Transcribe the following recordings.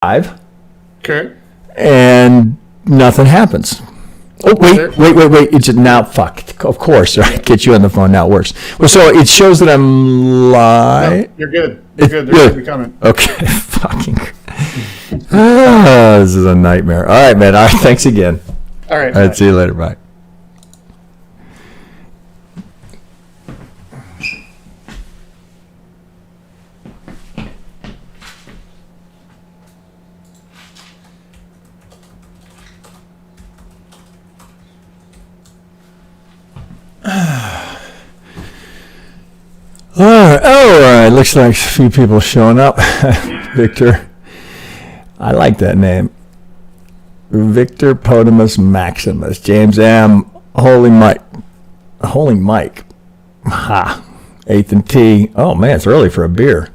Okay. And nothing happens. Oh, wait. It's now, fuck. Of course, right? Get you on the phone. Now it works. Well, so it shows that I'm live. No, you're good. You're good. They're going to be coming. Okay. Fucking. This is a nightmare. All right, man. All right. Thanks again. All right. All right. See you later. Bye. All right. Looks like a few people showing up. Victor. I like that name. Victor Potamus Maximus. James M. Holy Mike. Ha. 8th and T. Oh, man, it's early for a beer.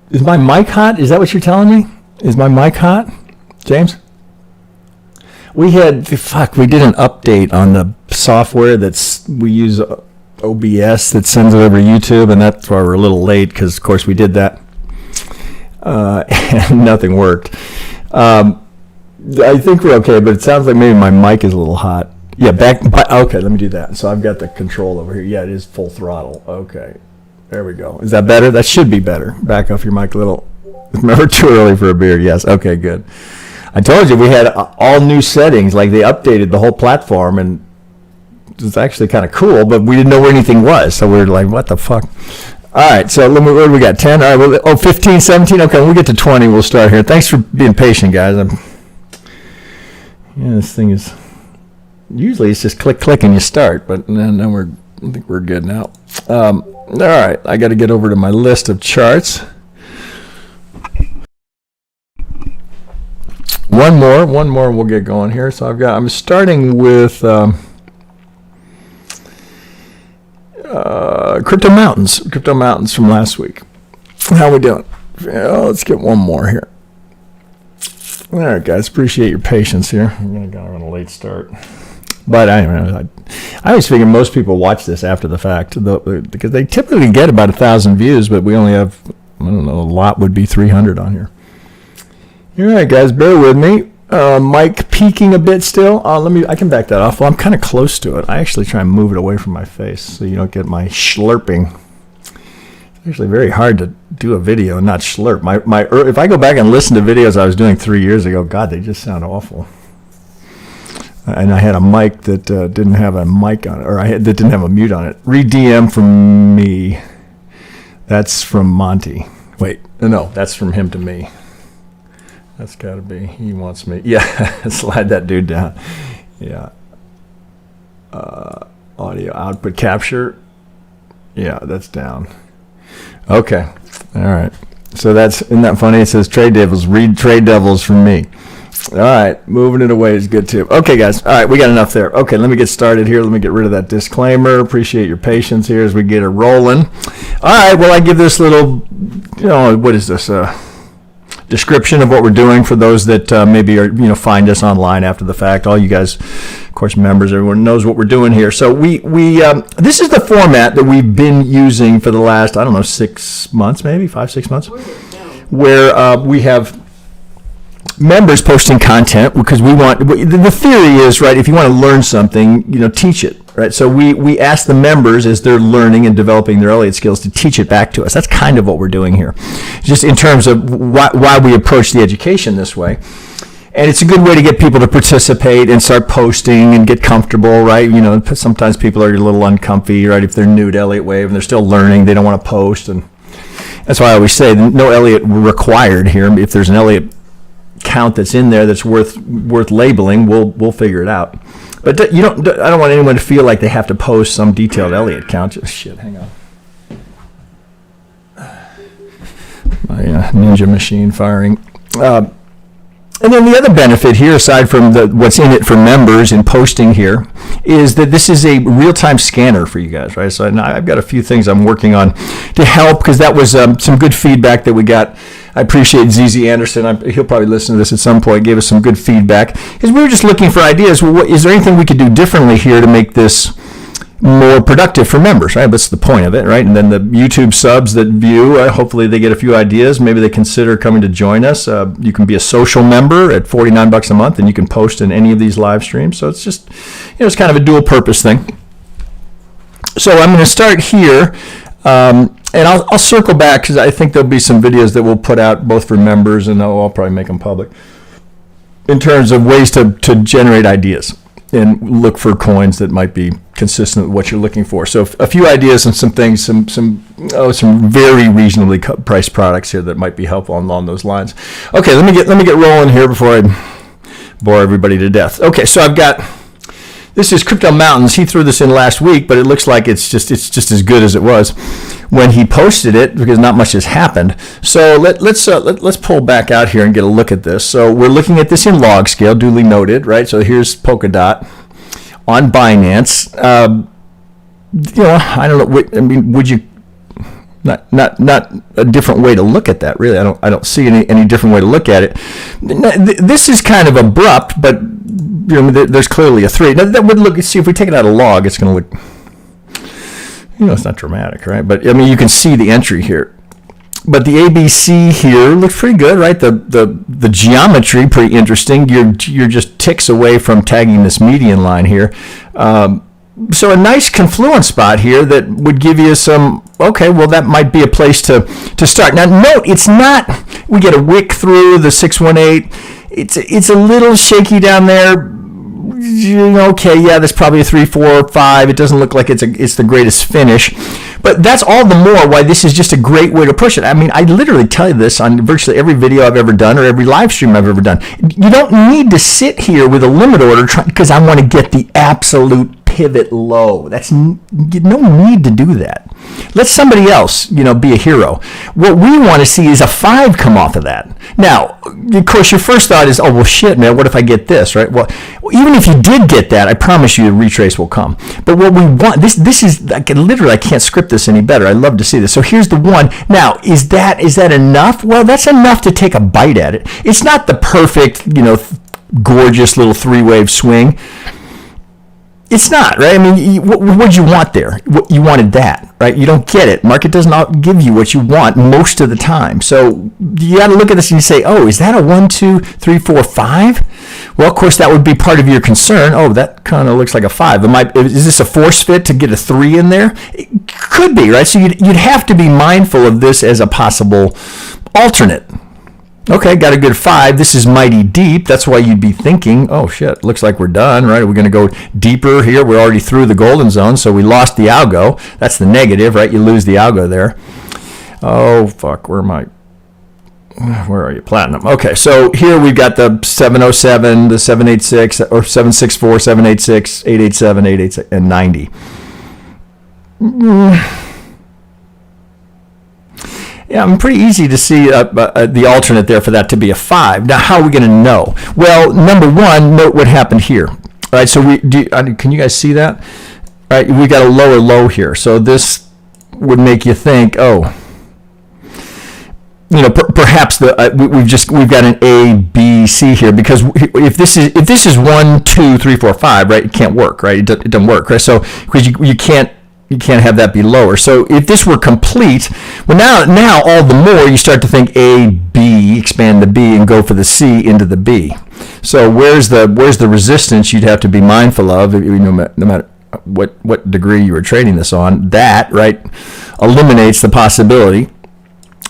Is my mic hot? Is that what you're telling me? Is my mic hot, James? We did an update on the software we use OBS that sends it over to YouTube, and that's why we're a little late because, of course, we did that. And nothing worked. I think we're okay, but it sounds like maybe my mic is a little hot. Yeah, okay, let me do that. So I've got the control over here. Yeah, it is full throttle. Okay, there we go. Is that better? That should be better. Back off your mic a little. Remember, too early for a beer. Yes, okay, good. I told you we had all new settings, like they updated the whole platform, and it's actually kind of cool, but we didn't know where anything was, so we were like, what the fuck? All right, so what do we got? 10? All right, 15, 17? Okay, when we get to 20, we'll start here. Thanks for being patient, guys. This thing is, usually it's just click, and you start, but then I think we're good now. All right, I got to get over to my list of charts. One more, we'll get going here. So I'm starting with Crypto Mountains from last week. How we doing? Let's get one more here. All right, guys, appreciate your patience here. I'm going to go on a late start. But I always figure most people watch this after the fact because they typically get about 1,000 views, but we only have, I don't know, a lot would be 300 on here. All right, guys, bear with me. Mic peaking a bit still. I can back that off. Well, I'm kind of close to it. I actually try and move it away from my face so you don't get my slurping. It's actually very hard to do a video and not slurp. If I go back and listen to videos I was doing 3 years ago, God, they just sound awful. And I had a mic that didn't have a mic on it, that didn't have a mute on it. Read DM from me. That's from Monty. Wait, no, that's from him to me. That's got to be. He wants me. Yeah, slide that dude down. Yeah. Audio output capture. Yeah, that's down. Okay. All right. So isn't that funny? It says Trade Devils. Read Trade Devils from me. All right. Moving it away is good too. Okay, guys. All right. We got enough there. Okay. Let me get started here. Let me get rid of that disclaimer. Appreciate your patience here as we get it rolling. All right. Well, I give this little, what is this? Description of what we're doing for those that maybe are find us online after the fact. All you guys, of course, members, everyone knows what we're doing here. So we this is the format that we've been using for the last 6 months, maybe 5-6 months, where we have members posting content because the theory is, right, if you want to learn something, teach it, right? So we ask the members as they're learning and developing their Elliott skills to teach it back to us. That's kind of what we're doing here, just in terms of why we approach the education this way. And it's a good way to get people to participate and start posting and get comfortable, right? Sometimes people are a little uncomfy, right? If they're new to Elliott Wave and they're still learning, they don't want to post. And that's why I always say no Elliott required here. If there's an Elliott count that's in there that's worth labeling, we'll figure it out. But I don't want anyone to feel like they have to post some detailed Elliott count. Shit, hang on. My ninja machine firing. And then the other benefit here, aside from what's in it for members and posting here, is that this is a real-time scanner for you guys, right? So I've got a few things I'm working on to help, because that was some good feedback that we got. I appreciate ZZ Anderson. He'll probably listen to this at some point. Gave us some good feedback, because we were just looking for ideas. Well, is there anything we could do differently here to make this more productive for members, right? That's the point of it, right? And then the YouTube subs that view, hopefully they get a few ideas. Maybe they consider coming to join us. You can be a social member at $49 a month, and you can post in any of these live streams. So it's just, it's kind of a dual purpose thing. So I'm going to start here, and I'll circle back because I think there'll be some videos that we'll put out both for members, and I'll probably make them public, in terms of ways to generate ideas and look for coins that might be consistent with what you're looking for. So a few ideas and some things, some very reasonably priced products here that might be helpful along those lines. Okay, let me get rolling here before I bore everybody to death. Okay, so I've got, this is Crypto Mountains. He threw this in last week, but it looks like it's just as good as it was when he posted it, because not much has happened. So let's pull back out here and get a look at this. So we're looking at this in log scale, duly noted, right? So here's Polkadot on Binance. I don't know. I mean, would you not a different way to look at that? Really, I don't see any different way to look at it. This is kind of abrupt, but there's clearly a 3. Now, that would look. See, if we take it out of log, it's going to look. It's not dramatic, right? But I mean, you can see the entry here. But the ABC here looks pretty good, right? The geometry pretty interesting. You're just ticks away from tagging this median line here. So a nice confluence spot here that would give you some, okay, well, that might be a place to start. Now, note, it's not, we get a wick through the 618. It's a little shaky down there. Okay, yeah, that's probably a 3, 4, 5. It doesn't look like it's the greatest finish. But that's all the more why this is just a great way to push it. I mean, I literally tell you this on virtually every video I've ever done or every live stream I've ever done. You don't need to sit here with a limit order because I want to get the absolute pivot low. That's no need to do that. Let somebody else, be a hero. What we want to see is a 5 come off of that. Now, of course, your first thought is, oh, well, shit, man, what if I get this, right? Well, even if you did get that, I promise you a retrace will come. But what we want, this is, I can't script this any better. I'd love to see this. So here's the 1. Now, is that enough? Well, that's enough to take a bite at it. It's not the perfect, gorgeous little 3-wave swing. It's not, right? I mean, what you want there? You wanted that, right? You don't get it. Market does not give you what you want most of the time. So you got to look at this and you say, oh, is that a 1, 2, 3, 4, 5? Well, of course, that would be part of your concern. Oh, that kind of looks like a 5. Is this a force fit to get a 3 in there? It could be, right? So you'd have to be mindful of this as a possible alternate. Okay, got a good 5. This is mighty deep. That's why you'd be thinking, oh, shit, looks like we're done, right? Are we going to go deeper here? We're already through the golden zone, so we lost the algo. That's the negative, right? You lose the algo there. Oh, fuck, where are you? Platinum. Okay, so here we've got the 707, the 786, or 764, 786, 887, 886, and 90. Yeah, I'm pretty easy to see the alternate there for that to be a 5. Now, how are we going to know? Well, number 1, note what happened here. All right, so can you guys see that? All right, we got a lower low here. So this would make you think, oh, perhaps we've got an A, B, C here, because if this is 1, 2, 3, 4, 5, right? It can't work, right? It doesn't work, right? So because you can't have that be lower. So if this were complete, well, now all the more you start to think A, B, expand the B, and go for the C into the B. So where's the resistance you'd have to be mindful of, no matter what degree you were trading this on? That, right, eliminates the possibility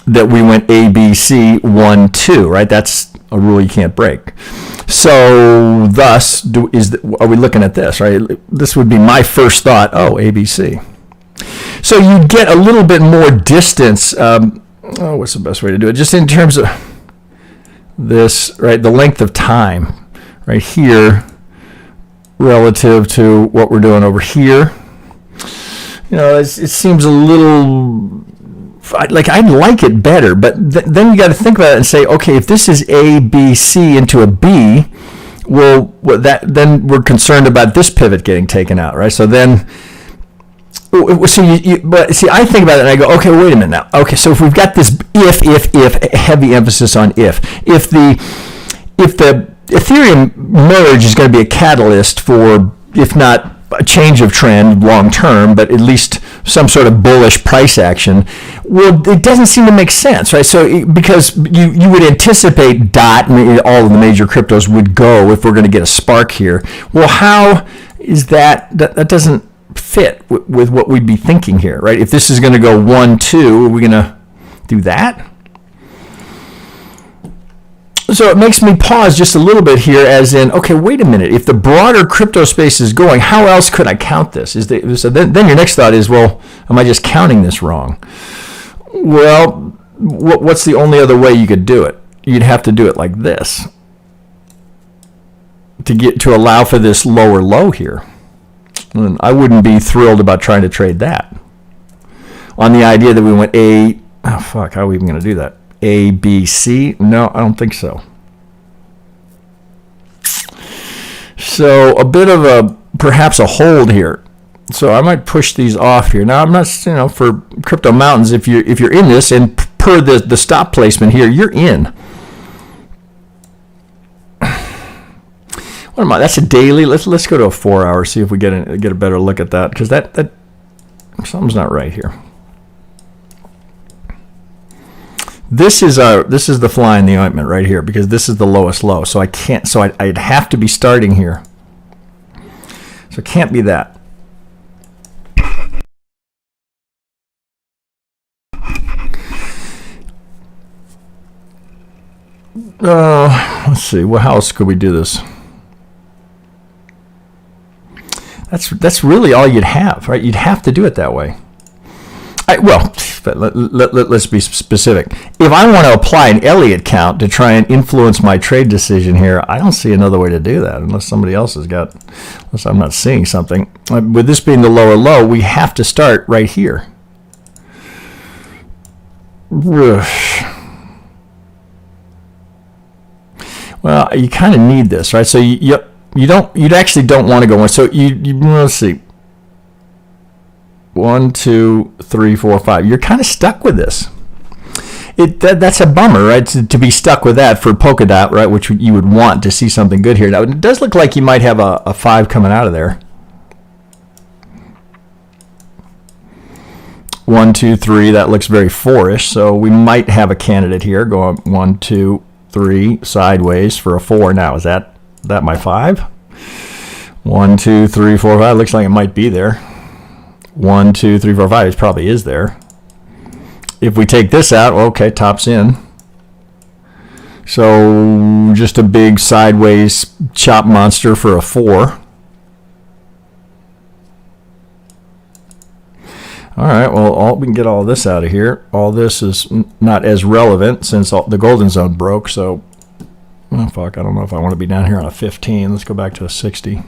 that we went A, B, C, 1, 2, right? That's a rule you can't break. So thus, are we looking at this, right? This would be my first thought, oh, A, B, C. So you get a little bit more distance. What's the best way to do it? Just in terms of this, right? The length of time, right here, relative to what we're doing over here. It seems a little like I'd like it better, but then you got to think about it and say, okay, if this is A, B, C into a B, well, then we're concerned about this pivot getting taken out, right? So then. But see, I think about it and I go, okay, wait a minute now. Okay, so if we've got this if, heavy emphasis on if the Ethereum Merge is going to be a catalyst for, if not a change of trend long term, but at least some sort of bullish price action. Well, it doesn't seem to make sense, right? So because you would anticipate DOT and all of the major cryptos would go if we're going to get a spark here. Well, how is that doesn't fit with what we'd be thinking here, right? If this is going to go 1, 2, are we going to do that? So it makes me pause just a little bit here, as in, okay, wait a minute. If the broader crypto space is going, how else could I count this? So then your next thought is, well, am I just counting this wrong? Well, what's the only other way you could do it? You'd have to do it like this to allow for this lower low here. And I wouldn't be thrilled about trying to trade that. On the idea that we went how are we even going to do that? A, B, C? No, I don't think so. So a bit of perhaps a hold here. So I might push these off here. Now I'm not, for Crypto Mountains, if you're in this, and per the stop placement here, you're in. What am I? That's a daily. Let's go to a 4 hour. See if we get a better look at that, because that something's not right here. This is the fly in the ointment right here, because this is the lowest low. So I can't. So I'd have to be starting here. So it can't be that. Let's see. Well, how else could we do this? That's really all you'd have, right? You'd have to do it that way. But let's be specific. If I want to apply an Elliott count to try and influence my trade decision here, I don't see another way to do that unless somebody else unless I'm not seeing something. With this being the lower low, we have to start right here. Well, you kind of need this, right? So you actually don't want to go on. So let's see. 1, 2, 3, 4, 5. You're kind of stuck with this. That's a bummer, right? To be stuck with that for Polkadot, right? Which you would want to see something good here. Now it does look like you might have a 5 coming out of there. 1, 2, 3. That looks very 4-ish. So we might have a candidate here going 1, 2, 3 sideways for a 4. Now is that my 5? 1, 2, 3, 4, 5. Looks like it might be there. 1, 2, 3, 4, 5. It probably is there. If we take this out, okay, top's in. So just a big sideways chop monster for a 4. All right, well, we can get all this out of here. All this is not as relevant since the golden zone broke. So, I don't know if I want to be down here on a 15. Let's go back to a 60.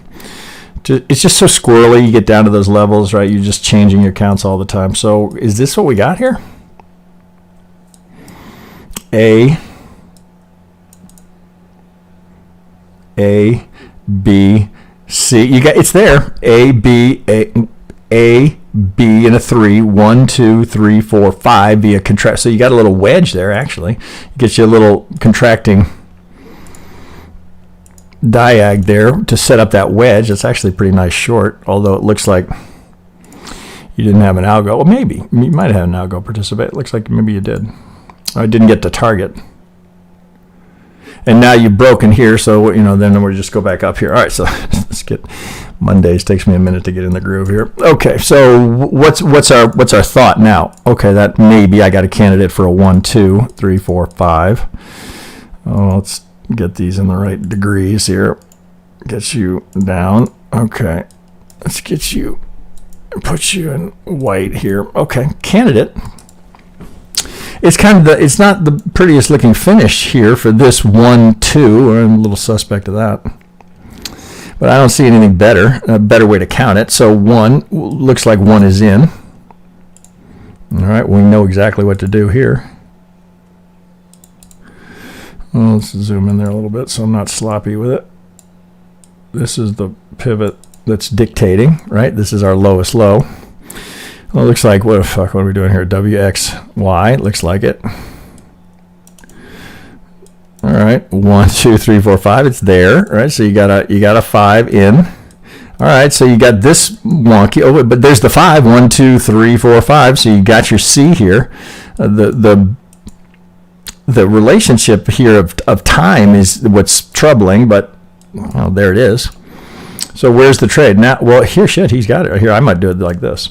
It's just so squirrely. You get down to those levels, right? You're just changing your counts all the time. So is this what we got here? A, B, C. It's there. A, B, and a 3. 1, 2, 3, 4, 5 via contract. So you got a little wedge there, actually. It gets you a little contracting diag there to set up that wedge. It's actually a pretty nice short, although it looks like you didn't have an algo. Well, maybe you might have an algo participate. It looks like maybe you did. I didn't get to target, and now you've broken here. So then we'll just go back up here. All right, so let's get Mondays. Takes me a minute to get in the groove here. Okay, so what's our thought now? Okay, that maybe I got a candidate for a 1, 2, 3, 4, 5. Oh, let's get these in the right degrees here. Get you down. Okay. Let's get you, put you in white here. Okay. Candidate. It's it's not the prettiest looking finish here for this 1, 2. I'm a little suspect of that. But I don't see anything better, a better way to count it. So 1, looks like 1 is in. All right. We know exactly what to do here. Well, let's zoom in there a little bit so I'm not sloppy with it. This is the pivot that's dictating, right? This is our lowest low. Well, it looks like, what are we doing here? WXY, looks like it. All right, 1, 2, 3, 4, 5. It's there, right? So you got a 5 in. All right, so you got this wonky. Oh, but there's the 5. 1, 2, 3, 4, 5. So you got your C here. The relationship here of time is what's troubling, but well, there it is. So where's the trade now? Well, here, shit, he's got it right here. I might do it like this.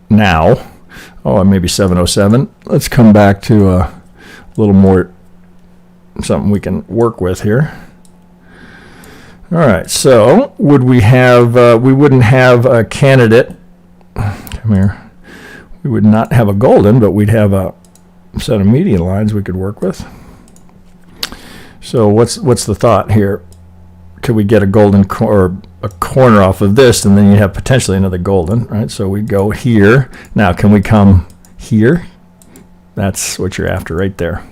Now, maybe 707. Let's come back to a little more something we can work with here. All right, so would we have, we wouldn't have a candidate, come here, we would not have a golden, but we'd have a set of median lines we could work with. So what's the thought here? Could we get a golden or a corner off of this, and then you have potentially another golden, right? So we go here. Now, can we come here? That's what you're after right there.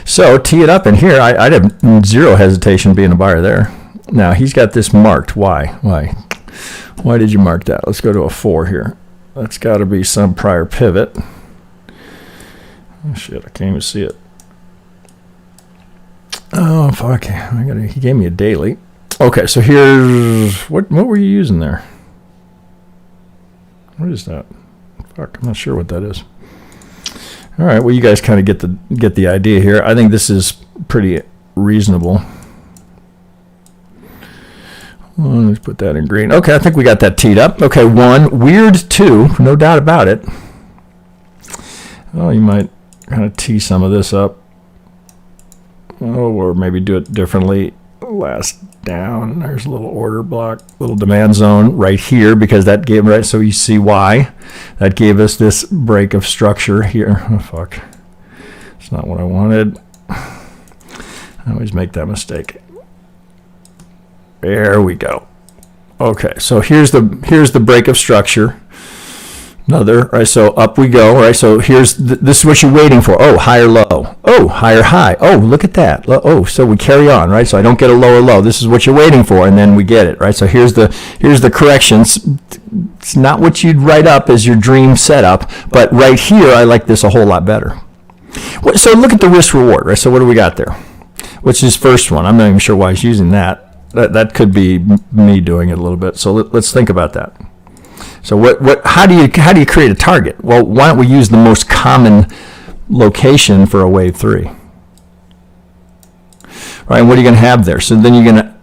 So tee it up in here. I'd have zero hesitation being a buyer there. Now he's got this marked. Why? Why did you mark that? Let's go to a 4 here. That's got to be some prior pivot. Oh shit! I can't even see it. Oh fuck! He gave me a daily. Okay, so here's what were you using there? What is that? Fuck! I'm not sure what that is. All right, well, you guys kind of get the idea here. I think this is pretty reasonable. Well, let's put that in green. Okay, I think we got that teed up. Okay, 1, weird 2, no doubt about it. Oh, you might kind of tee some of this up. Oh, or maybe do it differently. Last down, there's a little order block, little demand zone right here, because that gave, right, so you see why that gave us this break of structure here. Oh fuck, it's not what I wanted. I always make that mistake. There we go. Okay, so here's the break of structure. Another, right, so up we go, right, so here's, this is what you're waiting for. Oh, higher low. Oh, higher high. Oh, look at that. Oh, so we carry on, right, so I don't get a lower low. This is what you're waiting for, and then we get it, right, so here's the corrections. It's not what you'd write up as your dream setup, but right here, I like this a whole lot better. So look at the risk reward, right, so what do we got there? What's his first one? I'm not even sure why he's using that. That could be me doing it a little bit, so let's think about that. So how do you create a target? Well, why don't we use the most common location for a wave 3? Right, and what are you going to have there? So then you're going to,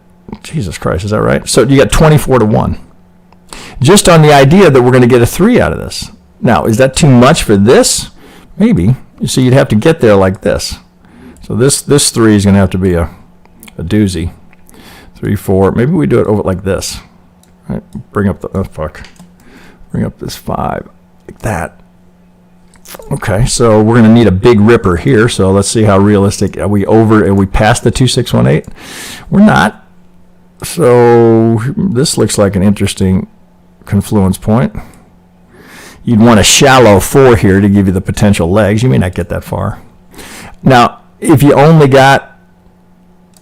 Jesus Christ, is that right? So you got 24 to 1. Just on the idea that we're going to get a 3 out of this. Now, is that too much for this? Maybe. So you'd have to get there like this. So this 3 is going to have to be a doozy. 3, 4. Maybe we do it over like this. Right, bring up the, oh fuck. Bring up this 5, like that. Okay, so we're going to need a big ripper here. So let's see how realistic are we past the 2618? We're not. So this looks like an interesting confluence point. You'd want a shallow 4 here to give you the potential legs. You may not get that far. Now, if you only got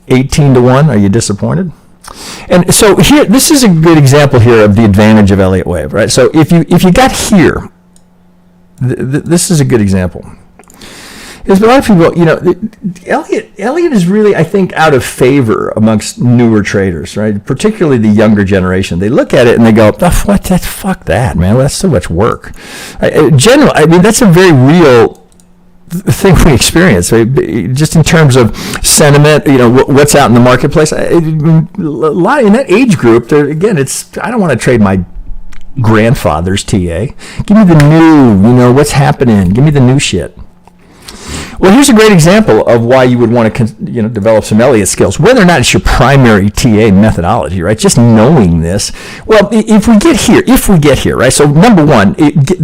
18 to 1, are you disappointed? And so here, this is a good example here of the advantage of Elliott Wave, right? So if you got here, this is a good example. There's a lot of people, you know, Elliott is really, I think, out of favor amongst newer traders, right? Particularly the younger generation. They look at it and they go, oh, what? Fuck that, man. Well, that's so much work. Generally, I mean, that's a very real thing we experience, right? Just in terms of sentiment, you know, what's out in the marketplace. A lot in that age group, again, I don't want to trade my grandfather's TA. Give me the new, you know, what's happening. Give me the new shit. Well, here's a great example of why you would want to, you know, develop some Elliott skills, whether or not it's your primary TA methodology, right? Just knowing this. Well, if we get here, right? So number one,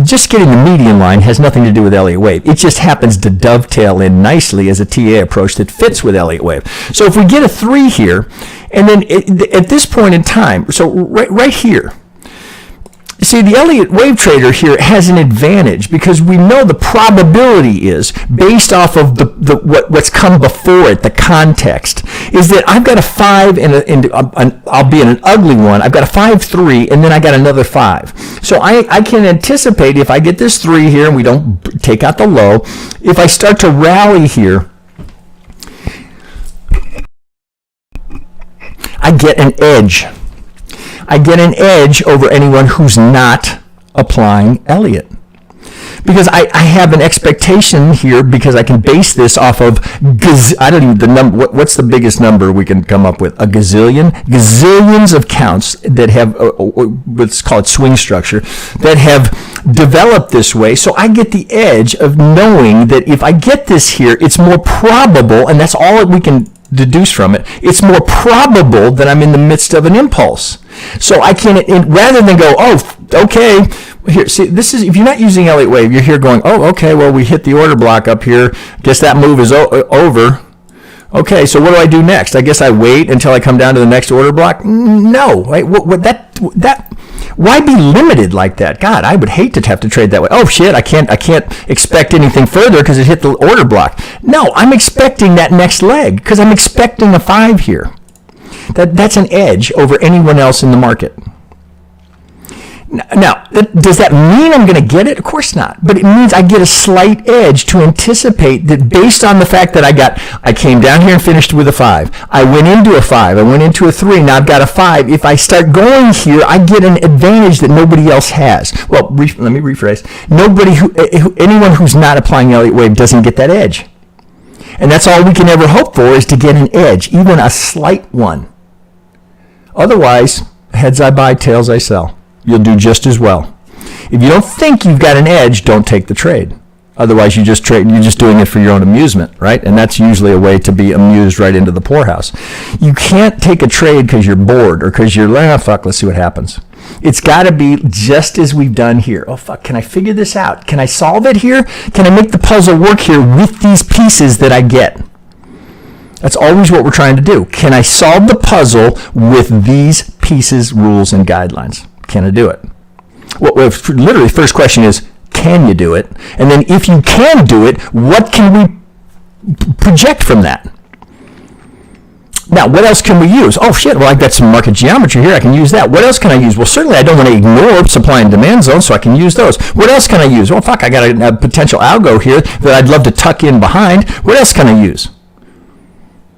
just getting the median line has nothing to do with Elliott Wave. It just happens to dovetail in nicely as a TA approach that fits with Elliott Wave. So if we get a 3 here, and then at this point in time, so right here, see, the Elliott Wave trader here has an advantage because we know the probability is based off of what's come before it, the context, is that I've got a 5 and I'll be in an ugly one. I've got a 5-3 and then I got another 5. So I can anticipate if I get this 3 here and we don't take out the low, if I start to rally here, I get an edge. I get an edge over anyone who's not applying Elliott. Because I have an expectation here, because I can base this off of, I don't even, the number, what's the biggest number we can come up with? A gazillion? Gazillions of counts that have, what's called swing structure, that have developed this way. So I get the edge of knowing that if I get this here, it's more probable, and that's all we can deduce from it, it's more probable that I'm in the midst of an impulse. So I can, rather than go, oh, okay, here, see, this is, if you're not using Elliott Wave, you're here going, oh, okay, well, we hit the order block up here. Guess that move is over. Okay, so what do I do next? I guess I wait until I come down to the next order block? No, right? Why be limited like that? God, I would hate to have to trade that way. Oh shit, I can't expect anything further because it hit the order block. No, I'm expecting that next leg because I'm expecting a 5 here. That's an edge over anyone else in the market. Now, does that mean I'm going to get it? Of course not. But it means I get a slight edge to anticipate that, based on the fact that I came down here and finished with a 5. I went into a 5. I went into a 3. Now I've got a 5. If I start going here, I get an advantage that nobody else has. Well, let me rephrase. Anyone who's not applying Elliott Wave doesn't get that edge. And that's all we can ever hope for, is to get an edge, even a slight one. Otherwise, heads I buy, tails I sell. You'll do just as well. If you don't think you've got an edge, don't take the trade. Otherwise, you're just doing it for your own amusement, right? And that's usually a way to be amused right into the poorhouse. You can't take a trade because you're bored or because you're like, oh, fuck, let's see what happens. It's got to be just as we've done here. Oh, fuck, can I figure this out? Can I solve it here? Can I make the puzzle work here with these pieces that I get? That's always what we're trying to do. Can I solve the puzzle with these pieces, rules, and guidelines? Can I do it? Well, literally, first question is, can you do it? And then if you can do it, what can we project from that? Now, what else can we use? Oh, shit, well, I've got some market geometry here. I can use that. What else can I use? Well, certainly I don't want to ignore supply and demand zones, so I can use those. What else can I use? Well, fuck, I got a potential algo here that I'd love to tuck in behind. What else can I use?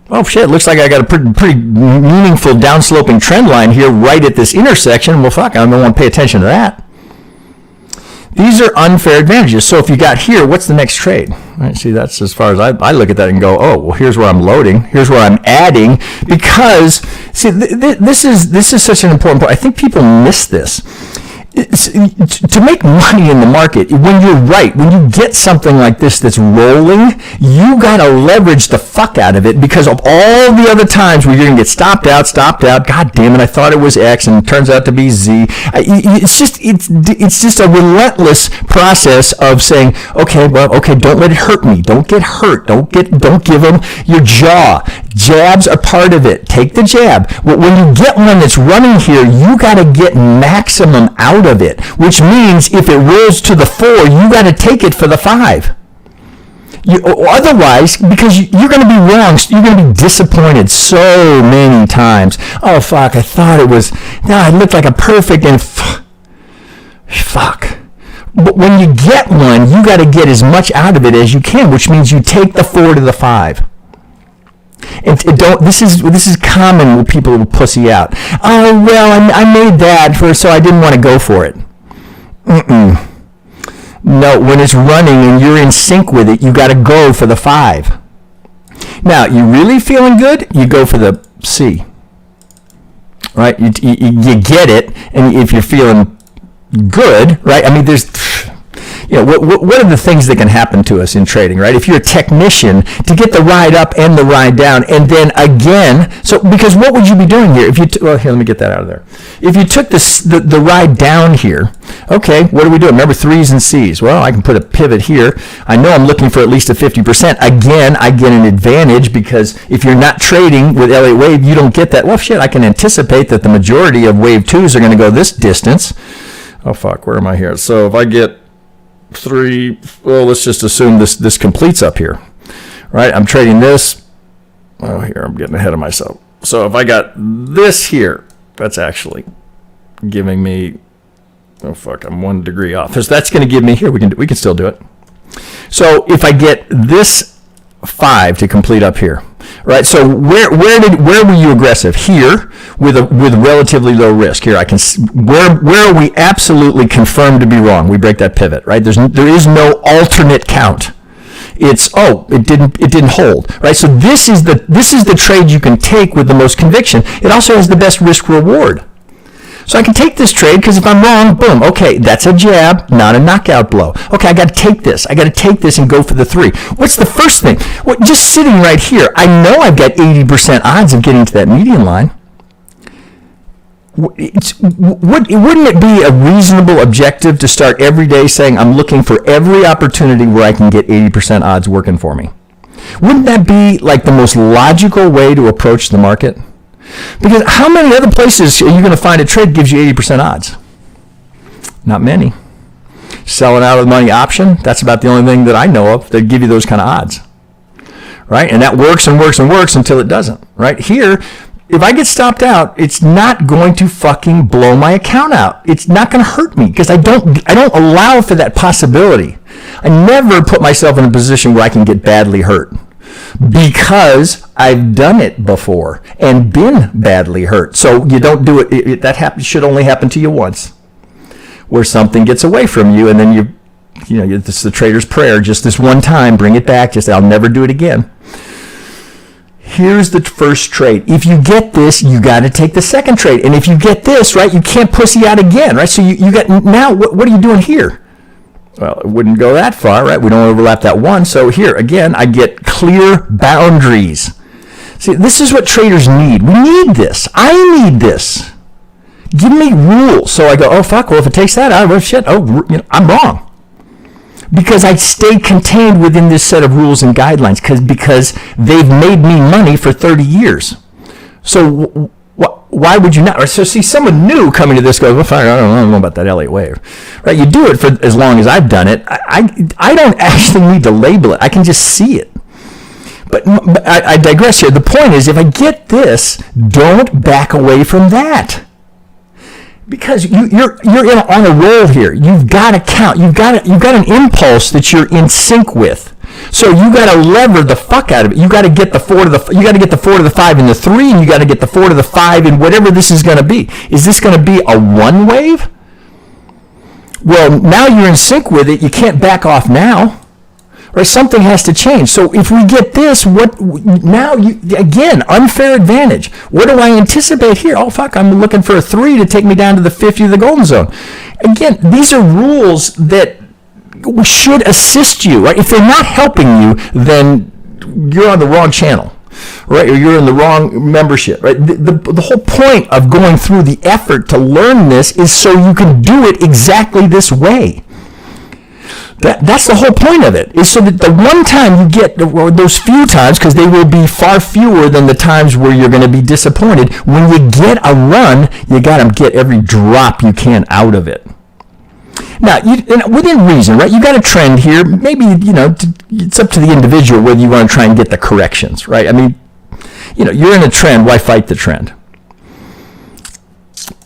Oh shit, looks like I got a pretty meaningful downsloping trend line here right at this intersection. Well, fuck, I don't want to pay attention to that. These are unfair advantages. So if you got here, what's the next trade? Right, see, that's as far as I look at that and go, oh, well, here's where I'm loading. Here's where I'm adding. Because, see, this is such an important point. I think people miss this. To make money in the market, when you're right, when you get something like this that's rolling, you got to leverage the fuck out of it, because of all the other times where you're going to get stopped out. God damn it, I thought it was X and it turns out to be Z. It's just a relentless process of saying, okay, don't let it hurt me. Don't get hurt. Don't give them your jaw. Jabs are part of it. Take the jab. When you get one that's running here, you got to get maximum out of it, which means if it rolls to the 4, you got to take it for the 5. Otherwise, because you're going to be wrong, you're going to be disappointed so many times. Oh, fuck, I thought it was, no, it looked like a perfect, and fuck. But when you get one, you got to get as much out of it as you can, which means you take the 4 to the 5. This is common when people will pussy out. Oh, well, I made that so I didn't want to go for it. No, when it's running and you're in sync with it, you got to go for the 5. Now, you really feeling good? You go for the C. Right? You get it, and if you're feeling good, right? I mean, there's... what are the things that can happen to us in trading, right? If you're a technician, to get the ride up and the ride down, and then again, because what would you be doing here? If you here, let me get that out of there. If you took the ride down here, okay, what are we doing? Remember 3s and C's. Well, I can put a pivot here. I know I'm looking for at least a 50%. Again, I get an advantage, because if you're not trading with Elliott Wave, you don't get that. Well, shit, I can anticipate that the majority of Wave 2s are going to go this distance. Oh, fuck, where am I here? So if I get 3, well, let's just assume this completes up here, right? I'm trading this. Oh, here, I'm getting ahead of myself. So if I got this here, that's actually giving me, oh, fuck, I'm 1 degree off. So that's going to give me here, we can still do it. So if I get this 5 to complete up here, right? So where were you aggressive? Here with relatively low risk. Here I can where are we absolutely confirmed to be wrong? We break that pivot, right? There is no alternate count. It's it didn't hold, right? So this is the trade you can take with the most conviction. It also has the best risk reward. So I can take this trade because if I'm wrong, boom, okay, that's a jab, not a knockout blow. Okay, I got to take this. I got to take this and go for the 3. What's the first thing? Well, just sitting right here, I know I've got 80% odds of getting to that median line. Wouldn't it be a reasonable objective to start every day saying I'm looking for every opportunity where I can get 80% odds working for me? Wouldn't that be like the most logical way to approach the market? Because how many other places are you going to find a trade that gives you 80% odds? Not many. Selling out of the money option, that's about the only thing that I know of that give you those kind of odds. Right? And that works and works and works until it doesn't. Right? Here, if I get stopped out, it's not going to fucking blow my account out. It's not going to hurt me because I don't allow for that possibility. I never put myself in a position where I can get badly hurt. Because I've done it before and been badly hurt. So you don't do it. That should only happen to you once, where something gets away from you, and then it's the trader's prayer. Just this one time, bring it back. Just I'll never do it again. Here's the first trade. If you get this, you got to take the second trade. And if you get this, right, you can't pussy out again, right? So you got now. What are you doing here? Well, it wouldn't go that far, right? We don't overlap that one. So here, again, I get clear boundaries. See, this is what traders need. We need this. I need this. Give me rules. So I go, oh, fuck, well, if it takes that out, well, shit, I'm wrong. Because I stay contained within this set of rules and guidelines because they've made me money for 30 years. So why would you not? So see, someone new coming to this goes, well, fine, I don't know about that Elliott Wave. Right? You do it for as long as I've done it. I don't actually need to label it. I can just see it. But I digress here. The point is, if I get this, don't back away from that. Because you're on a roll here. You've got to count. You've got an impulse that you're in sync with. So you got to lever the fuck out of it. You got to get the 4 to the 5 and the 3, and you got to get the 4 to the 5 and whatever this is going to be. Is this going to be a one wave? Well, now you're in sync with it. You can't back off now. Right? Something has to change. So if we get this, again, unfair advantage. What do I anticipate here? Oh, fuck, I'm looking for a 3 to take me down to the 50 of the golden zone. Again, these are rules that should assist you. Right? If they're not helping you, then you're on the wrong channel. Right? Or you're in the wrong membership. Right? The whole point of going through the effort to learn this is so you can do it exactly this way. That's the whole point of it, is so that the one time you get, or those few times, because they will be far fewer than the times where you're going to be disappointed, when you get a run, you got to get every drop you can out of it. Now, within reason, right, you got a trend here. Maybe, it's up to the individual whether you want to try and get the corrections, right? I mean, you're in a trend, why fight the trend?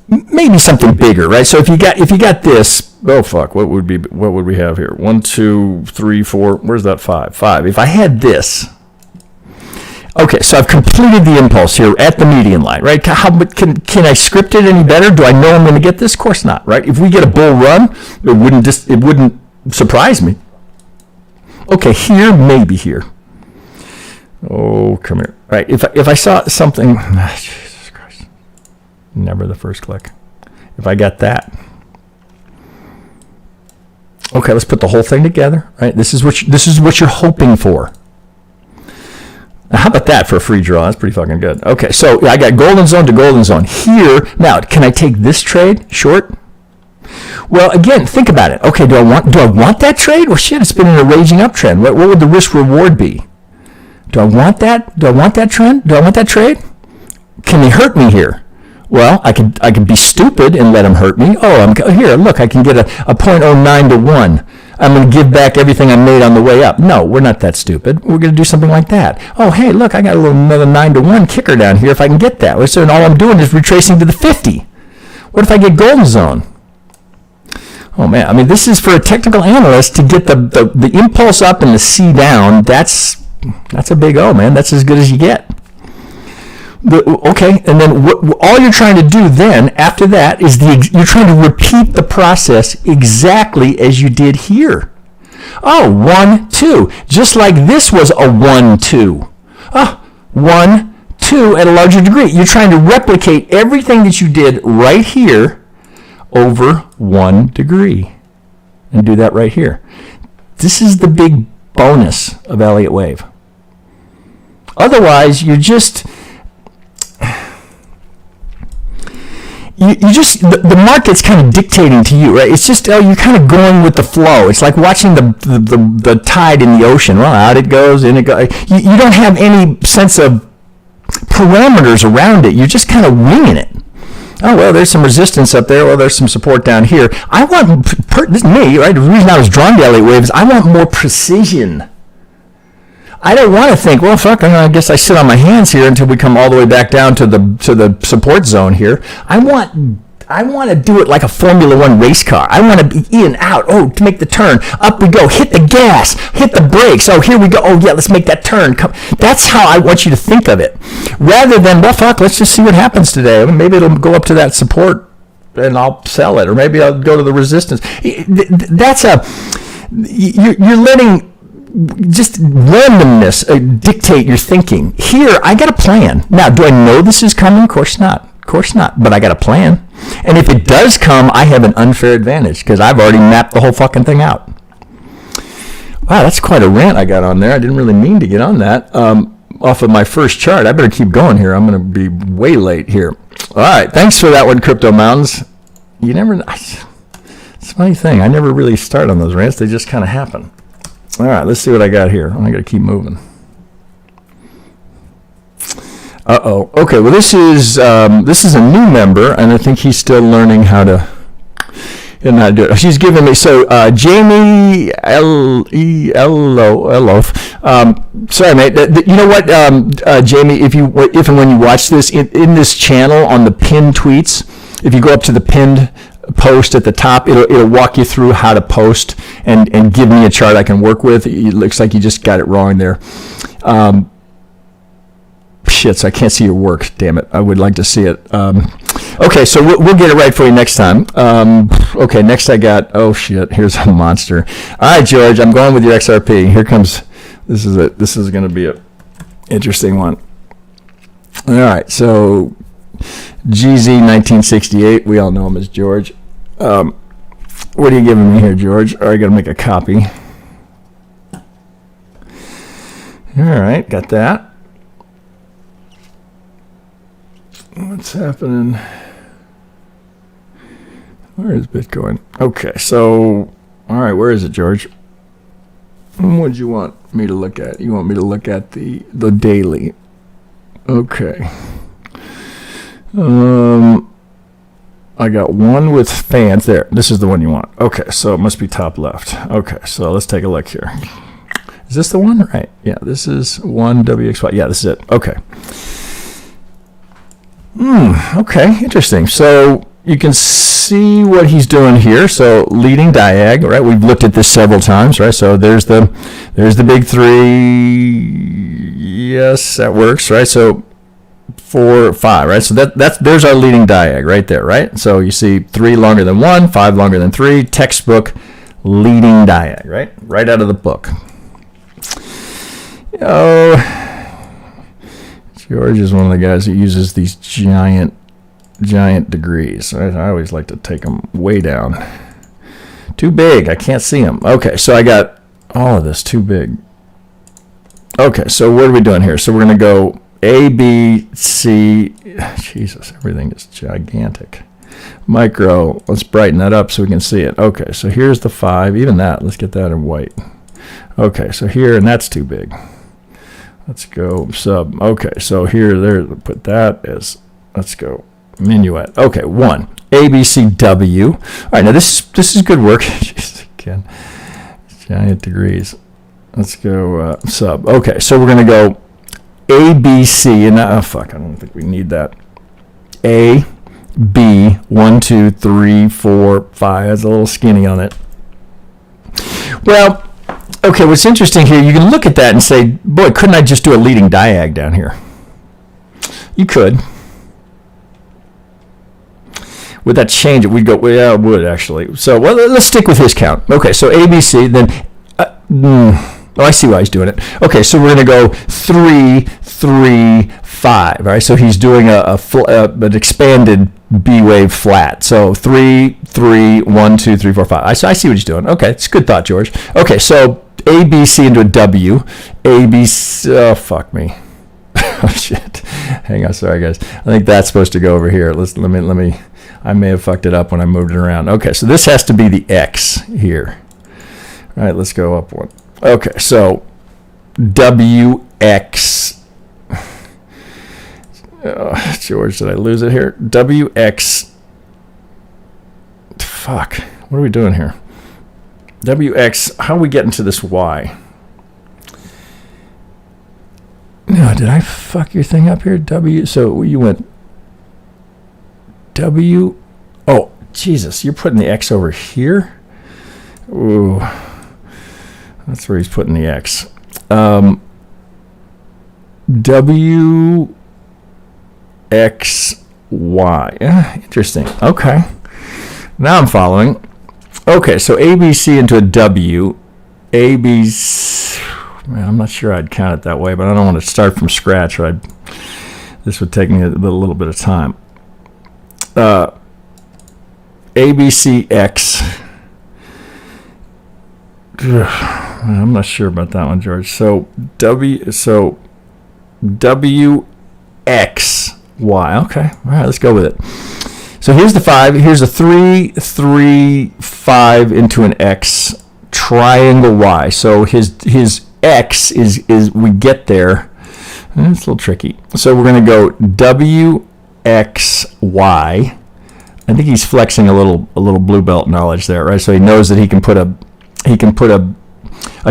Maybe something bigger, right? So if you got this, oh fuck, what would we have here? 1, 2, 3, 4. Where's that 5? 5. If I had this, okay, so I've completed the impulse here at the median line, right? Can I script it any better? Do I know I'm going to get this? Of course not, right? If we get a bull run, it wouldn't surprise me. Okay, here, maybe here. Oh, come here. Right? If I saw something. Never the first click. If I got that. Okay, let's put the whole thing together. Right? This is what you're hoping for. Now, how about that for a free draw? That's pretty fucking good. Okay, so I got golden zone to golden zone here. Now, can I take this trade short? Well, again, think about it. Okay, do I want that trade? Well, shit, it's been in a raging uptrend. What would the risk reward be? Do I want that? Do I want that trend? Do I want that trade? Can they hurt me here? Well, I could be stupid and let them hurt me. Oh, here, look, I can get a 0.09 to 1. I'm going to give back everything I made on the way up. No, we're not that stupid. We're going to do something like that. Oh, hey, look, I got another 9 to 1 kicker down here if I can get that. So all I'm doing is retracing to the 50. What if I get golden zone? Oh, man, I mean, this is for a technical analyst to get the impulse up and the C down. That's That's a big O, man. That's as good as you get. Okay, and then all you're trying to do then, after that, is you're trying to repeat the process exactly as you did here. Oh, 1, 2. Just like this was a 1, 2. 1, 2 at a larger degree. You're trying to replicate everything that you did right here over 1 degree. And do that right here. This is the big bonus of Elliott Wave. Otherwise, you're just... You just, the market's kind of dictating to you, right? It's just, you're kind of going with the flow. It's like watching the tide in the ocean. Well, out it goes, in it goes. You don't have any sense of parameters around it. You're just kind of winging it. Oh, well, there's some resistance up there. Well, there's some support down here. I want, this is me, right? The reason I was drawn to Elliott Wave is I want more precision. I don't want to think, well, fuck, I guess I sit on my hands here until we come all the way back down to the support zone here. I want to do it like a Formula One race car. I want to be in, out, to make the turn. Up we go, hit the gas, hit the brakes. Oh, here we go. Oh, yeah, let's make that turn. That's how I want you to think of it. Rather than, well, fuck, let's just see what happens today. Maybe it'll go up to that support and I'll sell it. Or maybe I'll go to the resistance. That's you're letting... just randomness dictate your thinking. Here, I got a plan. Now, do I know this is coming? Of course not. But I got a plan. And if it does come, I have an unfair advantage because I've already mapped the whole fucking thing out. Wow, that's quite a rant I got on there. I didn't really mean to get on that. Off of my first chart. I better keep going here. I'm going to be way late here. All right, thanks for that one, Crypto Mountains. You never... It's a funny thing. I never really start on those rants. They just kind of happen. All right, let's see what I got here. I got to keep moving. Okay, well, this is a new member, and I think he's still learning how to do it. She's giving me, Jamie Elof. Sorry, mate. You know what, Jamie, if and when you watch this, in this channel on the pinned tweets, if you go up to the pinned post at the top, it'll walk you through how to post and give me a chart I can work with. It looks like you just got it wrong there. So I can't see your work. Damn it! I would like to see it. Okay, so we'll get it right for you next time. Okay, next I got. Oh shit! Here's a monster. All right, George, I'm going with your XRP. Here comes. This is going to be a interesting one. All right, so GZ 1968. We all know him as George. What are you giving me here, George? All right, I got to make a copy. All right, got that. What's happening? Where is Bitcoin? Okay, so, all right, where is it, George? What do you want me to look at? You want me to look at the daily. Okay. I got one with fans there. This is the one you want. Okay, so it must be top left. Okay, so let's take a look here. Is this the one? Right. Yeah, this is one WXY. Yeah, this is it. Okay. Okay, interesting. So you can see what he's doing here. So leading diag, right? We've looked at this several times, right? So there's the big three. Yes, that works, right? So 4, 5, right? So there's our leading diag right there, right? So you see 3 longer than 1, 5 longer than 3, textbook leading diag, right? Right out of the book. George is one of the guys who uses these giant degrees. Right? I always like to take them way down. Too big. I can't see them. Okay, so I got all of this too big. Okay, so what are we doing here? So we're going to go A, B, C. Jesus, everything is gigantic. Micro. Let's brighten that up so we can see it. Okay, so here's the 5. Even that. Let's get that in white. Okay, so here, and that's too big. Let's go sub. Okay, so there, put that as, let's go minuet. Okay, 1. A, B, C, W. All right, now this is good work. Jeez, again, giant degrees. Let's go sub. Okay, so we're going to go A, B, C, and I don't think we need that. A, B, 1, 2, 3, 4, 5. That's a little skinny on it. Well, Okay, what's interesting here, you can look at that and say, boy, couldn't I just do a leading diag down here? You could. Would that change it? We'd go, well, yeah, it would actually. So, well, let's stick with his count. Okay, so ABC, then, oh, I see why he's doing it. Okay, so we're going to go 3, 3, 5. All right, so he's doing an expanded B wave flat. So 3, 3, 1, 2, 3, 4, 5. I see what he's doing. Okay, it's a good thought, George. Okay, so ABC into a W. ABC, oh, fuck me. Oh, shit. Hang on, sorry, guys. I think that's supposed to go over here. Let me. I may have fucked it up when I moved it around. Okay, so this has to be the X here. All right, let's go up one. Okay, so WX. George, did I lose it here? WX. Fuck. What are we doing here? WX. How are we getting to this Y? No, did I fuck your thing up here? W. So you went W. Oh, Jesus. You're putting the X over here? Ooh. That's where he's putting the X. W. X. Y. Yeah, interesting. Okay. Now I'm following. Okay, so ABC into a W. ABC. Man, I'm not sure I'd count it that way, but I don't want to start from scratch, or this would take me a little bit of time. ABCX. I'm not sure about that one, George. So WXY. Okay, all right, let's go with it. So here's the 5. Here's a 3, 3, 5 into an X triangle Y. So his X is we get there. It's a little tricky. So we're going to go WXY. I think he's flexing a little blue belt knowledge there, right? So he knows that he can put a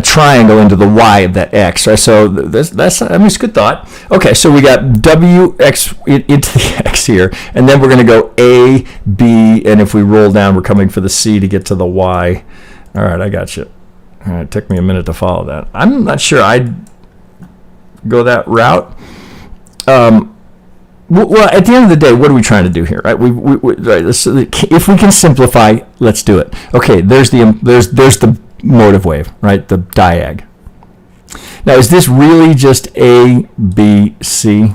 triangle into the Y of that X, right? So that's I mean, it's a good thought. Okay, so we got WX into the X here, and then we're going to go A, B, and if we roll down, we're coming for the C to get to the Y. All right, I got you. All right, it took me a minute to follow that. I'm not sure I'd go that route. Well, at the end of the day, what are we trying to do here? Right? Right, if we can simplify, let's do it. Okay, there's the motive wave, right? The diag. Now, is this really just A, B, C?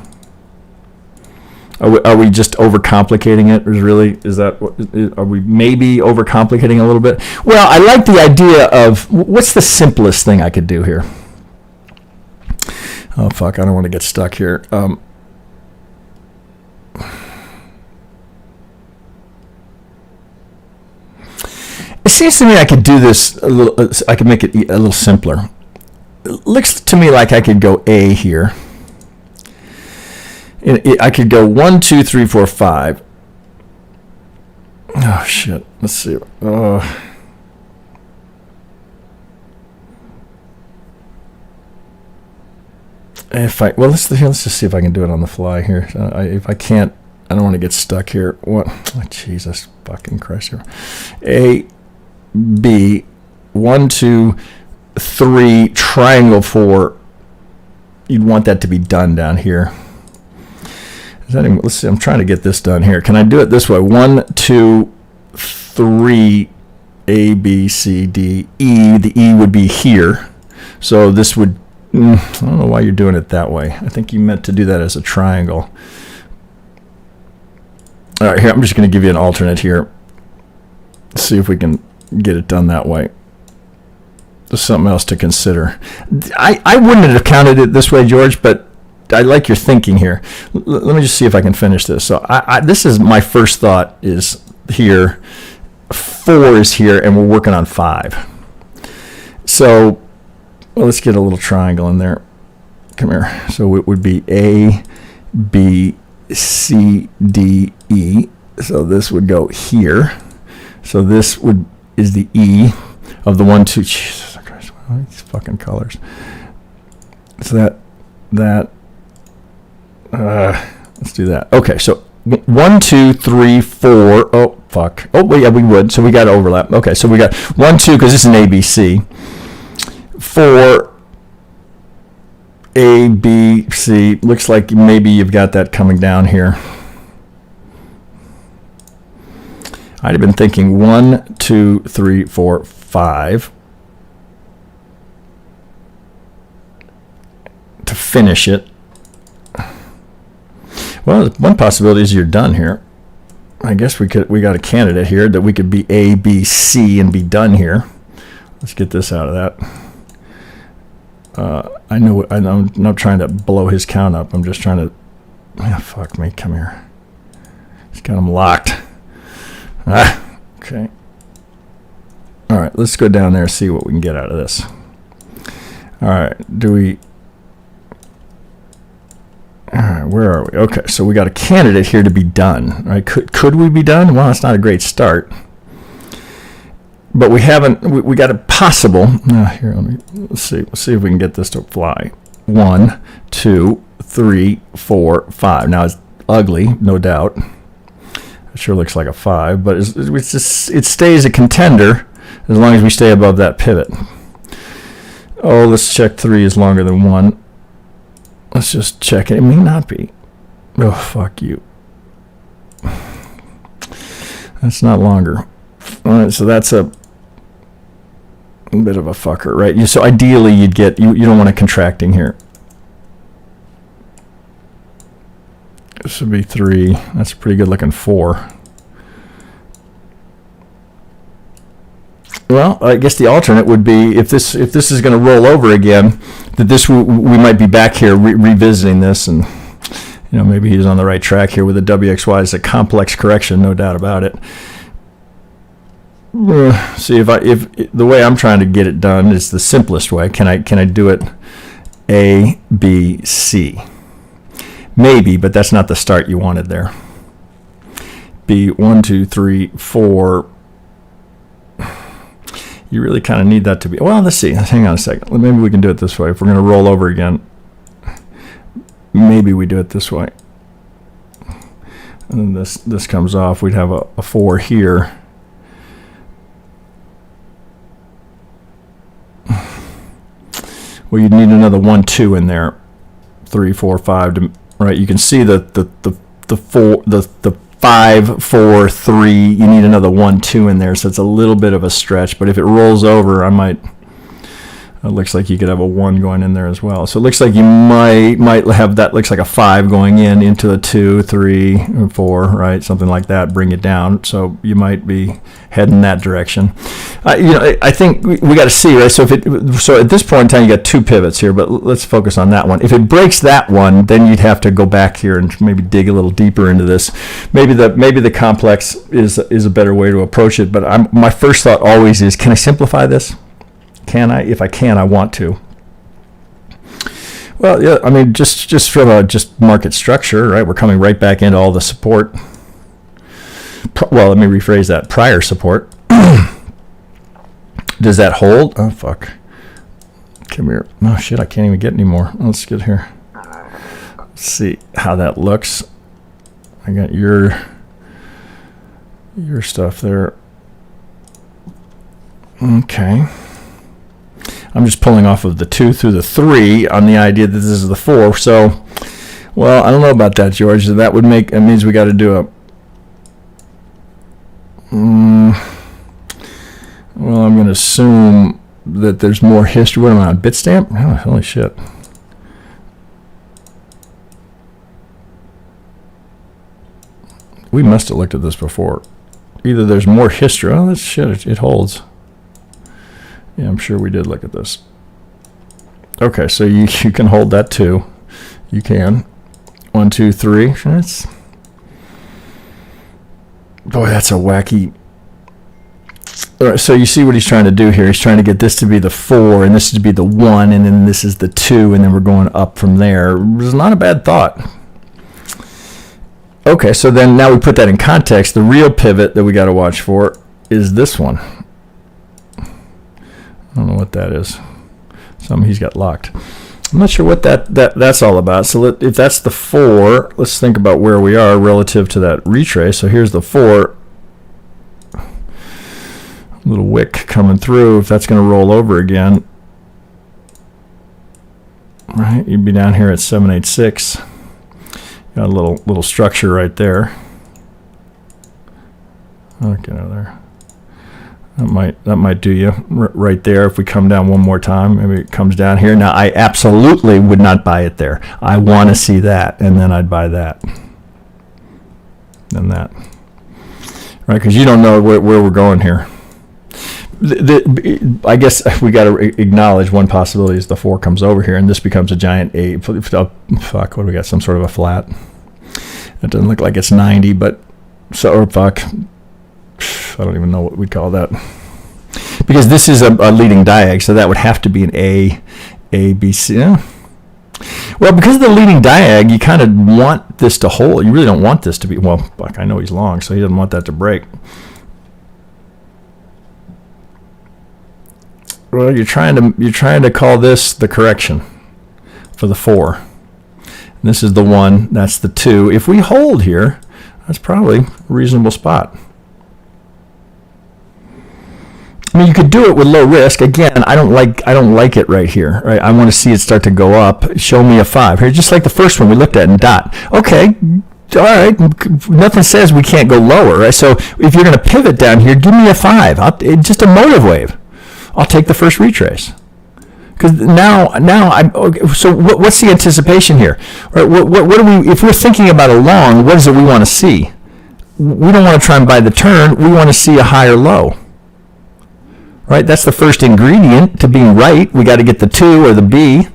Are we just overcomplicating it? Are we maybe overcomplicating a little bit? Well, I like the idea of what's the simplest thing I could do here. Oh fuck! I don't want to get stuck here. It seems to me I could do this a little. I could make it a little simpler. It looks to me like I could go A here. I could go 1, 2, 3, 4, 5. Oh shit! Let's see. Let's just see if I can do it on the fly here. If I can't, I don't want to get stuck here. What? Oh, Jesus fucking Christ here. A, B, 1, 2, 3, triangle 4. You'd want that to be done down here. Let's see. I'm trying to get this done here. Can I do it this way? 1, 2, 3, A, B, C, D, E. The E would be here. So this would. I don't know why you're doing it that way. I think you meant to do that as a triangle. All right, here, I'm just going to give you an alternate here. See if we can get it done that way. There's something else to consider. I wouldn't have counted it this way, George, but I like your thinking here. Let me just see if I can finish this. So this is my first thought is here. 4 is here, and we're working on 5. So let's get a little triangle in there. Come here. So it would be A, B, C, D, E. So this would go here. So this is the E of the 1, 2. Jesus Christ! What are these fucking colors? So let's do that. Okay. So 1, 2, 3, 4. Oh fuck. Oh yeah, we would. So we got overlap. Okay. So we got 1, 2 because this is an ABC. 4, A, B, C. Looks like maybe you've got that coming down here. I'd have been thinking 1, 2, 3, 4, 5 to finish it. Well, one possibility is you're done here. I guess we got a candidate here that we could be A, B, C and be done here. Let's get this out of that. I'm not trying to blow his count up. I'm just trying to, fuck me, come here. He's got him locked. Okay. All right, let's go down there and see what we can get out of this. All right, all right, where are we? Okay, so we got a candidate here to be done, right? Could we be done? Well, it's not a great start. But we haven't, we got a possible, here, let's see if we can get this to fly. 1, 2, 3, 4, 5. Now it's ugly, no doubt. It sure looks like a 5, but it stays a contender as long as we stay above that pivot. Oh, let's check 3 is longer than 1. Let's just check it. It may not be. Oh, fuck you. That's not longer. All right, so that's a bit of a fucker, right? So ideally, you'd get, you don't want a contracting here. This would be 3. That's a pretty good looking 4. Well, I guess the alternate would be if this is going to roll over again, that we might be back here revisiting this, and maybe he's on the right track here with the WXY. It's a complex correction, no doubt about it. See if the way I'm trying to get it done is the simplest way. Can I do it A, B, C? Maybe, but that's not the start you wanted there. B, 1, 2, 3, 4. You really kind of need that to be. Well, let's see. Hang on a second. Maybe we can do it this way. If we're going to roll over again, maybe we do it this way. And then this comes off. We'd have a 4 here. Well, you'd need another 1, 2 in there. 3, 4, 5 to, right? You can see the 5, 4, 3. You need another 1, 2 in there, so it's a little bit of a stretch. But if it rolls over, it looks like you could have a 1 going in there as well. So it looks like you might have that. Looks like a 5 going into a 2, 3, 4, right? Something like that. Bring it down. So you might be heading that direction. I think we got to see, right? So so at this point in time, you got 2 pivots here, but let's focus on that one. If it breaks that one, then you'd have to go back here and maybe dig a little deeper into this. Maybe the complex is a better way to approach it. But my first thought always is, can I simplify this? Can I? If I can, I want to. Well, yeah, I mean, just from just market structure, right? We're coming right back into all the support. Well, let me rephrase that. Prior support. Does that hold? Oh, fuck. Come here. Oh, shit, I can't even get any more. Let's get here. Let's see how that looks. I got your stuff there. Okay. I'm just pulling off of the 2 through the 3 on the idea that this is the 4. So, well, I don't know about that, George. That means we got to do a. Well, I'm going to assume that there's more history. What am I on? Bitstamp? Oh, holy shit. We must have looked at this before. Either there's more history. Oh, that's shit. It holds. Yeah, I'm sure we did look at this. Okay, so you can hold that too. You can. 1, 2, 3. Boy, that's a wacky. All right, so you see what he's trying to do here. He's trying to get this to be the 4, and this to be the 1, and then this is the 2, and then we're going up from there. It's not a bad thought. Okay, so then now we put that in context. The real pivot that we got to watch for is this one. I don't know what that is. He's got locked. I'm not sure what that's all about. So if that's the 4, let's think about where we are relative to that retrace. So here's the 4. Little wick coming through. If that's going to roll over again, right? You'd be down here at 786. Got a little structure right there. Okay, there. That might do you right there. If we come down one more time, maybe it comes down here. Now, I absolutely would not buy it there. I want to see that, and then I'd buy that. Then that. Right, because you don't know where we're going here. I guess we got to acknowledge one possibility is the 4 comes over here, and this becomes a giant A. Fuck, what do we got? Some sort of a flat. It doesn't look like it's 90, but or fuck. I don't even know what we'd call that. Because this is a leading diag, so that would have to be an A, B, C. Yeah. Well, because of the leading diag, you kind of want this to hold. You really don't want this to be, well, fuck, I know he's long, so he doesn't want that to break. Well, you're trying to call this the correction for the 4. And this is the 1, that's the 2. If we hold here, that's probably a reasonable spot. I mean, you could do it with low risk. Again, I don't like it right here. Right? I want to see it start to go up. Show me a 5 here, just like the first one we looked at in dot. Okay, all right. Nothing says we can't go lower. Right? So if you're going to pivot down here, give me a 5. Just a motive wave. I'll take the first retrace. Because now I'm. Okay, so what's the anticipation here? Right? What do we? If we're thinking about a long, what is it we want to see? We don't want to try and buy the turn. We want to see a higher low. Right, that's the first ingredient to being right. We got to get the 2 or the B,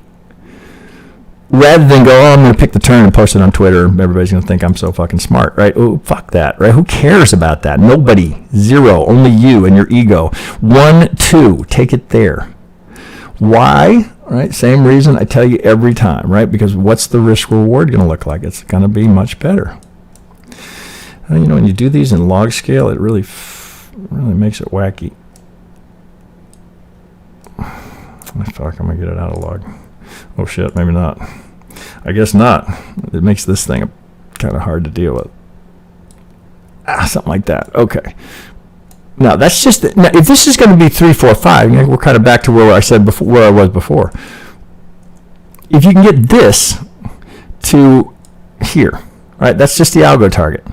rather than go, oh, I'm going to pick the turn and post it on Twitter. Everybody's going to think I'm so fucking smart, right? Oh, fuck that, right? Who cares about that? Nobody. 0. Only you and your ego. 1, 2. Take it there. Why? Right? Same reason I tell you every time, right? Because what's the risk reward going to look like? It's going to be much better. And, when you do these in log scale, it really makes it wacky. Fuck, I'm going to get it out of log. Oh shit, maybe not. I guess not. It makes this thing kind of hard to deal with. Something like that. Okay. Now, that's just, now, if this is going to be 3, 4, 5, we're kind of back to where I said before, where I was before. If you can get this to here, right, that's just the algo target.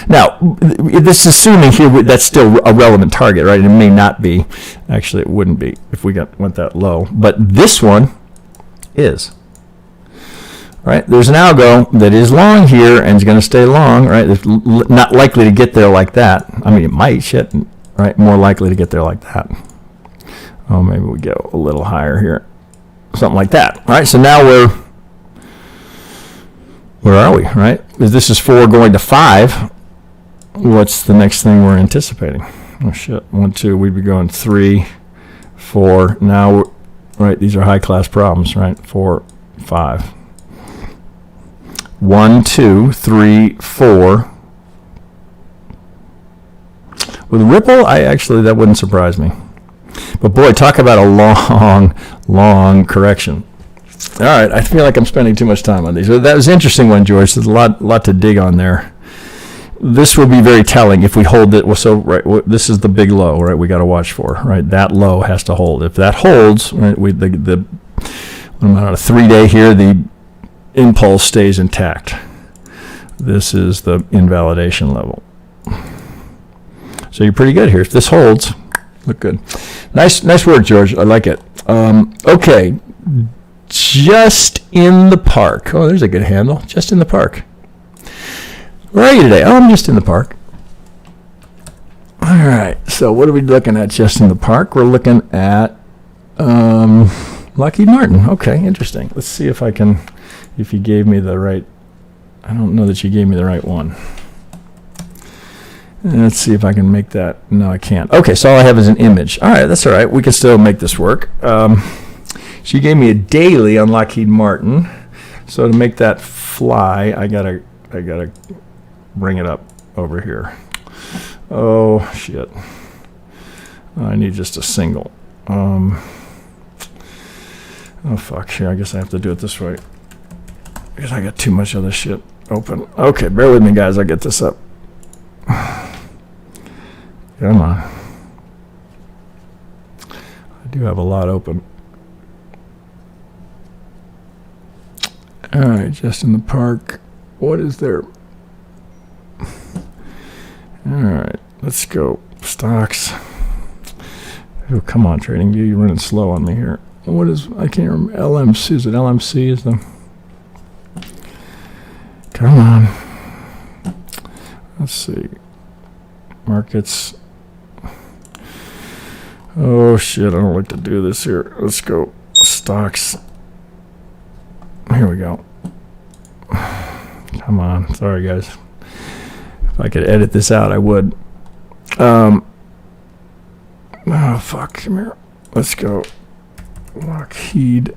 Now, this is assuming here that's still a relevant target, right? It may not be. Actually, it wouldn't be if we went that low. But this one is. Right? There's an algo that is long here and is going to stay long, right? It's not likely to get there like that. I mean, it might, shit, right? More likely to get there like that. Oh, maybe we go a little higher here. Something like that, right? So now where are we, right? If this is 4 going to 5, what's the next thing we're anticipating? Oh shit, 1, 2, we'd be going 3, 4. Now, right, these are high class problems, right? 4, 5. 1, 2, 3, 4. With Ripple, that wouldn't surprise me. But boy, talk about a long correction. All right, I feel like I'm spending too much time on these. That was an interesting one, George. There's a lot to dig on there. This will be very telling if we hold it. So right, this is the big low, right? We got to watch for, right? That low has to hold. If that holds, right, on a 3-day here, the impulse stays intact. This is the invalidation level. So you're pretty good here. If this holds, look good. Nice word, George. I like it. Okay. Just in the park. Oh, there's a good handle. Just in the park. Where are you today? Oh, I'm just in the park. All right. So what are we looking at just in the park? We're looking at Lockheed Martin. Okay, interesting. Let's see if you gave me the right. I don't know that you gave me the right one. Let's see if I can make that. No, I can't. Okay, so all I have is an image. All right, that's all right. We can still make this work. She gave me a daily on Lockheed Martin. So to make that fly, I gotta bring it up over here. Oh shit! I need just a single. Oh fuck! Here, I guess I have to do it this way because I got too much of this shit open. Okay, bear with me, guys. I'll get this up. Come on. I do have a lot open. All right, just in the park. What is there? All right, let's go. Stocks. Oh, come on, TradingView. You're running slow on me here. What is, I can't remember. LMC. Is it LMC? Is the. Come on. Let's see. Markets. Oh, shit. I don't like to do this here. Let's go. Stocks. Here we go. Come on. Sorry, guys. If I could edit this out, I would. Oh, fuck. Come here. Let's go. Lockheed.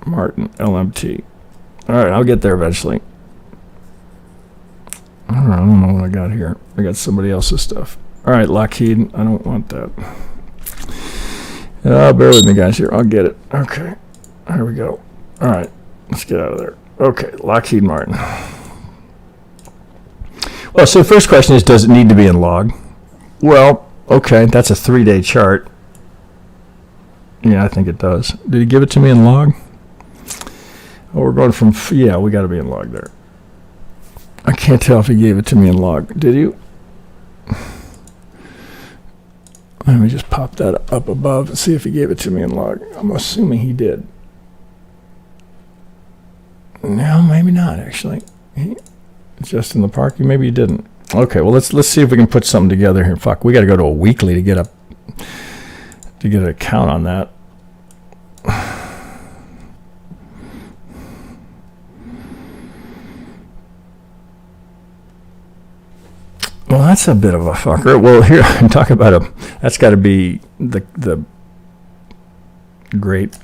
Martin. LMT. All right. I'll get there eventually. I don't know what I got here. I got somebody else's stuff. All right. Lockheed. I don't want that. Bear with me, guys. Here. I'll get it. Okay. There we go. All right. Let's get out of there. Okay. Lockheed Martin. Well, so the first question is, does it need to be in log? Well, okay, that's a 3-day chart. Yeah, I think it does. Did he give it to me in log? Oh, we're going from, yeah, we got to be in log there. I can't tell if he gave it to me in log. Did you? Let me just pop that up above and see if he gave it to me in log. I'm assuming he did. No, maybe not, actually. Just in the park, maybe you didn't. Okay, well let's see if we can put something together here. Fuck, we got to go to a weekly to get an account on that. Well, that's a bit of a fucker. Well, here talk about that's got to be the Great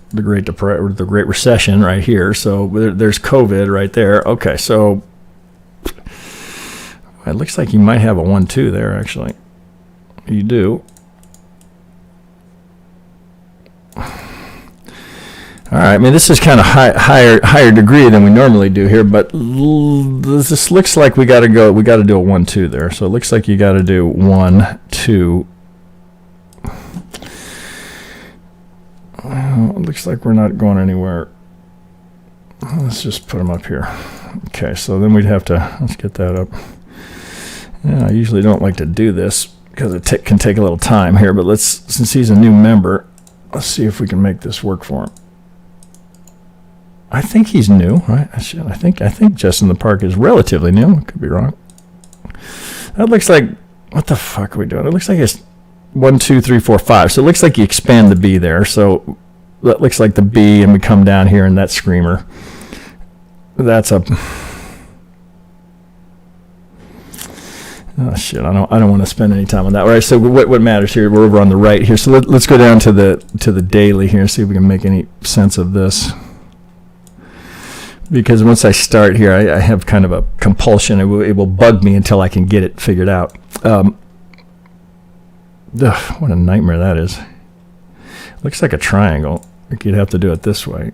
Recession right here. So there's COVID right there. Okay, so. It looks like you might have a 1-2 there, actually. You do. All right. I mean, this is kind of higher degree than we normally do here, but this looks like we got to do a 1-2 there. So it looks like you got to do 1, 2. Well, it looks like we're not going anywhere. Let's just put them up here. Okay. So then we'd have to. Let's get that up. Yeah, I usually don't like to do this because it can take a little time here, but since he's a new member, let's see if we can make this work for him. I think he's new, right? I think Justin the Park is relatively new. Could be wrong. That looks like, what the fuck are we doing? It looks like it's 1, 2, 3, 4, 5. So it looks like you expand the B there. So that looks like the B, and we come down here and that screamer. That's a. Oh shit! I don't want to spend any time on that. All right. So what matters here? We're over on the right here. So let's go down to the daily here. See if we can make any sense of this. Because once I start here, I have kind of a compulsion. It will bug me until I can get it figured out. What a nightmare that is. Looks like a triangle. Like you'd have to do it this way.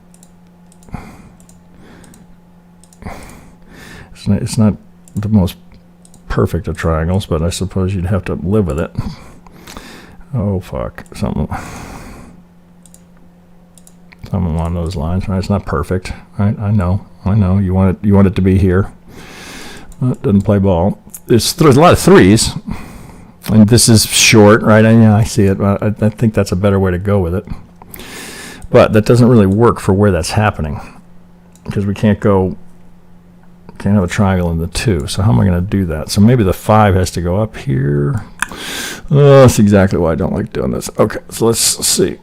It's not the most perfect of triangles, but I suppose you'd have to live with it. Oh fuck, something along those lines, right? It's not perfect, right? I know. You want it to be here. It doesn't play ball. There's a lot of threes, and this is short, right? I see it. I think that's a better way to go with it, but that doesn't really work for where that's happening because we can't have a triangle in the 2. So how am I going to do that? So maybe the 5 has to go up here. Oh, that's exactly why I don't like doing this. Okay, so let's see.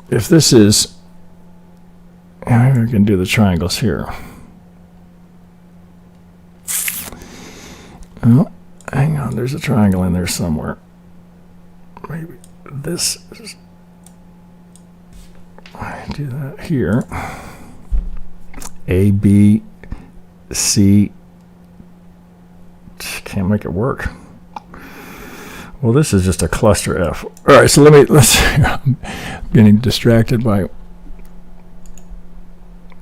If this is, maybe we can do the triangles here. Oh, hang on. There's a triangle in there somewhere. Maybe this is. I do that here. A, B, C. Can't make it work. Well, this is just a cluster F. All right, so let's. I'm getting distracted by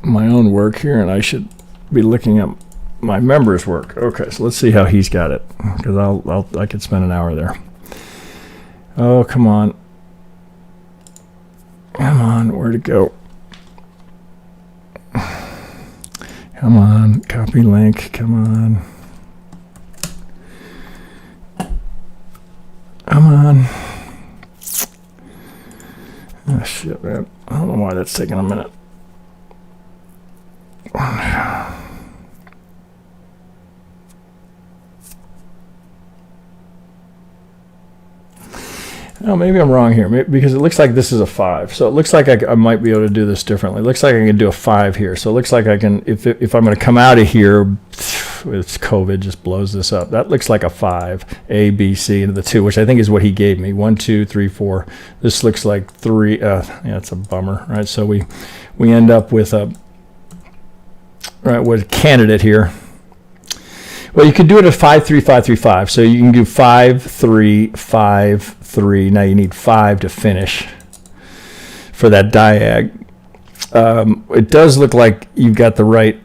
my own work here, and I should be looking at my members' work. Okay, so let's see how he's got it, because I could spend an hour there. Oh, come on, where'd it go? Come on, copy link, come on. Come on. Oh, shit, man. I don't know why that's taking a minute. Oh, maybe I'm wrong here, because it looks like this is a 5. So it looks like I might be able to do this differently. It looks like I can do a 5 here. So it looks like I can, if I'm going to come out of here, it's COVID just blows this up. That looks like a 5, A, B, C, into the 2, which I think is what he gave me. 1, 2, 3, 4. This looks like 3. Yeah, it's a bummer, right? So we end up with a candidate here. Well, you could do it at 5, 3, 5, 3, 5. So you can do 5, 3, 5, 3. Now you need 5 to finish for that diag. It does look like you've got the right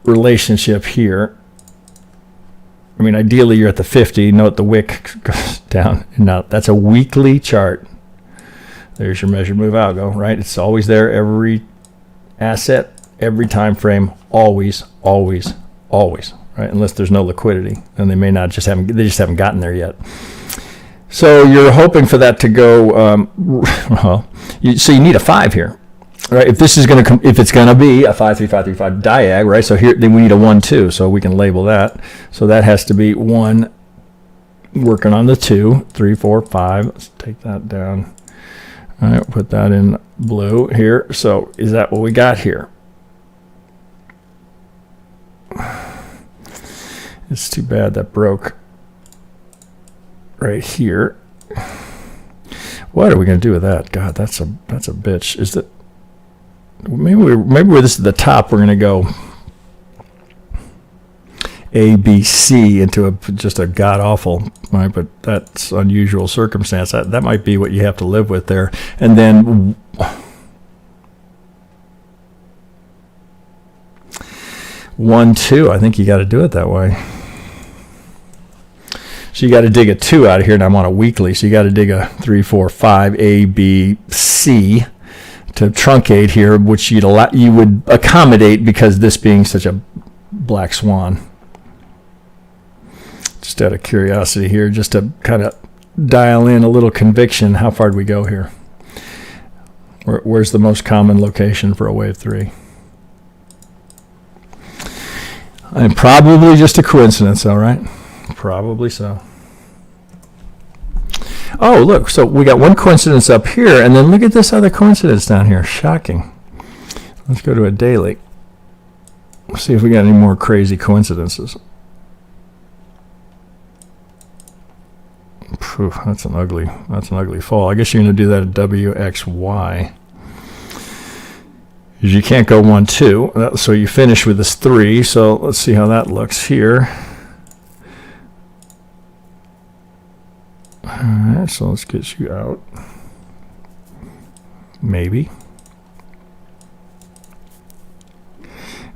relationship here. I mean, ideally you're at the 50. Note the wick goes down. Now that's a weekly chart. There's your measured move algo, right? It's always there. Every asset, every time frame, always, always, always. Right, unless there's no liquidity, and they just haven't gotten there yet. So you're hoping for that to go. So you need a 5 here, right? If this is going to if it's going to be a 5, 3, 5, 3, 5 diag, right? So here then we need a 1, 2, so we can label that. So that has to be 1. Working on the 2, 3, 4, 5. Let's take that down. All right, put that in blue here. So is that what we got here? It's too bad that broke right here. What are we going to do with that? God, that's a bitch. Is that maybe where this is the top? We're going to go A, B, C into just a god awful, right? But that's unusual circumstance. That might be what you have to live with there. And then 1, 2. I think you got to do it that way. So you got to dig a 2 out of here, and I'm on a weekly. So you got to dig a 3, 4, 5, A, B, C to truncate here, which you would accommodate because this being such a black swan. Just out of curiosity here, just to kind of dial in a little conviction. How far do we go here? Where's the most common location for a wave 3? And probably just a coincidence, all right? Probably so. Oh, look, so we got one coincidence up here, and then look at this other coincidence down here. Shocking. Let's go to a daily. Let's see if we got any more crazy coincidences. Phew, that's an ugly fall. I guess you're going to do that at WXY. You can't go 1, 2, so you finish with this 3. So let's see how that looks here. All right, so let's get you out. Maybe.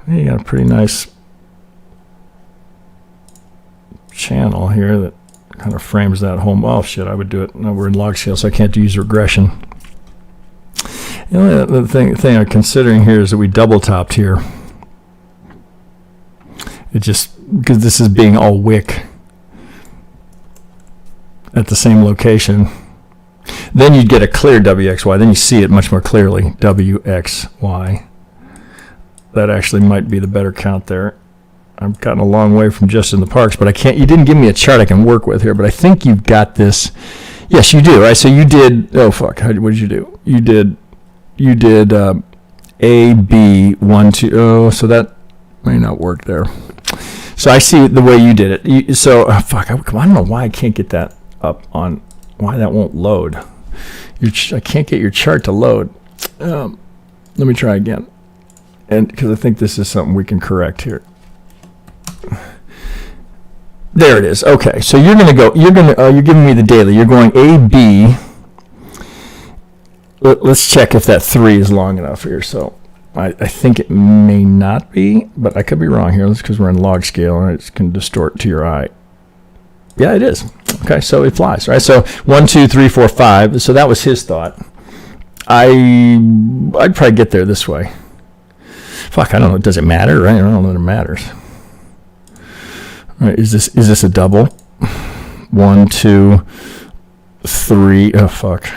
You got a pretty nice channel here that kind of frames that home. Oh shit, I would do it. No, we're in log scale, so I can't use regression. The only thing I'm considering here is that we double topped here. It just, because this is being all wick at the same location. Then you'd get a clear WXY. Then you see it much more clearly. WXY. That actually might be the better count there. I've gotten a long way from just in the parks, but I can't. You didn't give me a chart I can work with here, but I think you've got this. Yes, you do, right? So you did. Oh fuck! What did you do? You did A, B, 1, 2. Oh, so that may not work there. So I see the way you did it. Fuck! I don't know why I can't get that up on. Why that won't load? I can't get your chart to load. Let me try again, and because I think this is something we can correct here. There it is. Okay, so you're giving me the daily. You're going A, B. Let's check if that 3 is long enough here. So I think it may not be, but I could be wrong here. That's because we're in log scale and it can distort to your eye. Yeah, it is. Okay, so it flies, right? So 1, 2, 3, 4, 5. So that was his thought. I'd probably get there this way. Fuck, I don't know. Does it matter? Right? I don't know that it matters. All right, is this a double? 1, 2, 3. Oh, fuck.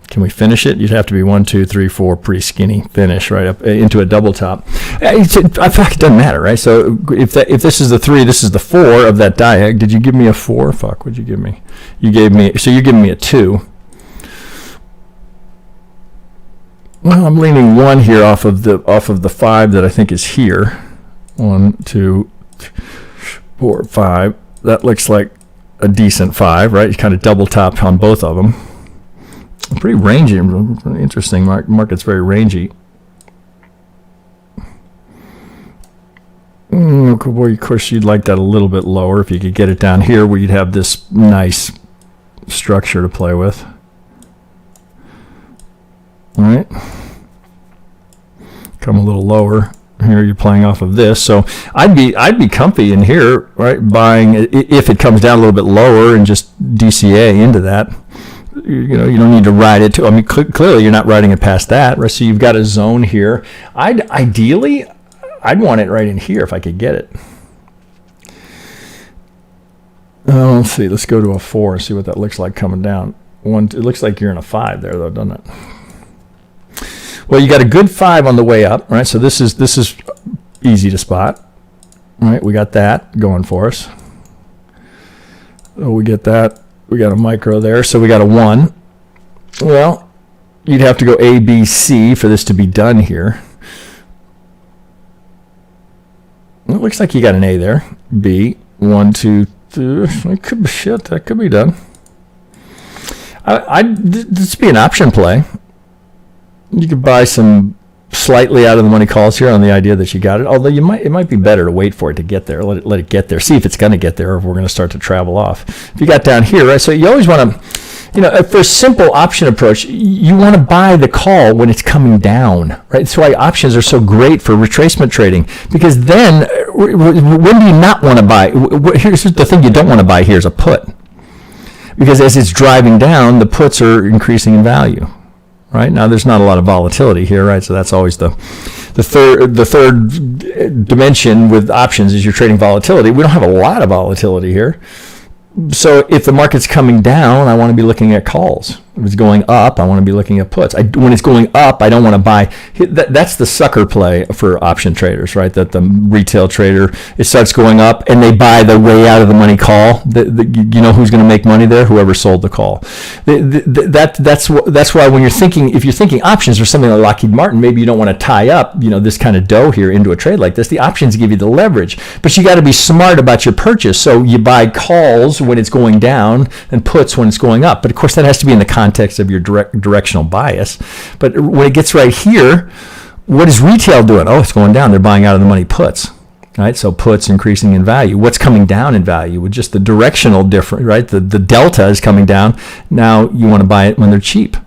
Can we finish it? You'd have to be 1, 2, 3, 4, pretty skinny finish right up into a double top. It doesn't matter, right? So if this is the 3, this is the 4 of that diag. Did you give me a 4? Fuck, what'd you give me? You're giving me a 2. Well, I'm leaning 1 here off of the 5 that I think is here. 1, 2, 4, 5. That looks like a decent 5, right? You kind of double top on both of them. Pretty rangy, pretty interesting. Market's very rangy. Boy, of course, you'd like that a little bit lower if you could get it down here where you'd have this nice structure to play with. All right. Come a little lower. Here you're playing off of this, so I'd be comfy in here, right? Buying if it comes down a little bit lower and just DCA into that. You don't need to ride it too. I mean, clearly you're not riding it past that, right? So you've got a zone here. Ideally, I'd want it right in here if I could get it. Let's see. Let's go to a 4 and see what that looks like coming down. It looks like you're in a 5 there, though, doesn't it? Well, you got a good 5 on the way up, right? So this is easy to spot, right? We got that going for us. Oh, we get that. We got a micro there, so we got a 1. Well, you'd have to go A, B, C for this to be done here. It looks like you got an A there. B, 1, 2, 3. It could be shit. That could be done. This would be an option play. You could buy some slightly out of the money calls here on the idea that you got it. Although it might be better to wait for it to get there. Let it get there. See if it's going to get there, or if we're going to start to travel off. If you got down here, right? So you always want to, for a simple option approach, you want to buy the call when it's coming down, right? That's why options are so great for retracement trading, because then when do you not want to buy? Here's the thing you don't want to buy here is a put, because as it's driving down, the puts are increasing in value. Right now, there's not a lot of volatility here, right? So that's always the third dimension with options is you're trading volatility. We don't have a lot of volatility here. So if the market's coming down, I want to be looking at calls. If it's going up, I want to be looking at puts. When it's going up, I don't want to buy. That's the sucker play for option traders, right? That the retail trader, it starts going up and they buy the way out of the money call. You know who's going to make money there? Whoever sold the call. That's why when you're thinking, if you're thinking options or something like Lockheed Martin, maybe you don't want to tie up, this kind of dough here into a trade like this. The options give you the leverage, but you got to be smart about your purchase. So you buy calls when it's going down and puts when it's going up. But of course, that has to be in the context of your directional bias. But when it gets right here, what is retail doing? Oh, it's going down. They're buying out of the money puts. Right? So puts increasing in value. What's coming down in value? With just the directional difference, right? The delta is coming down. Now you want to buy it when they're cheap.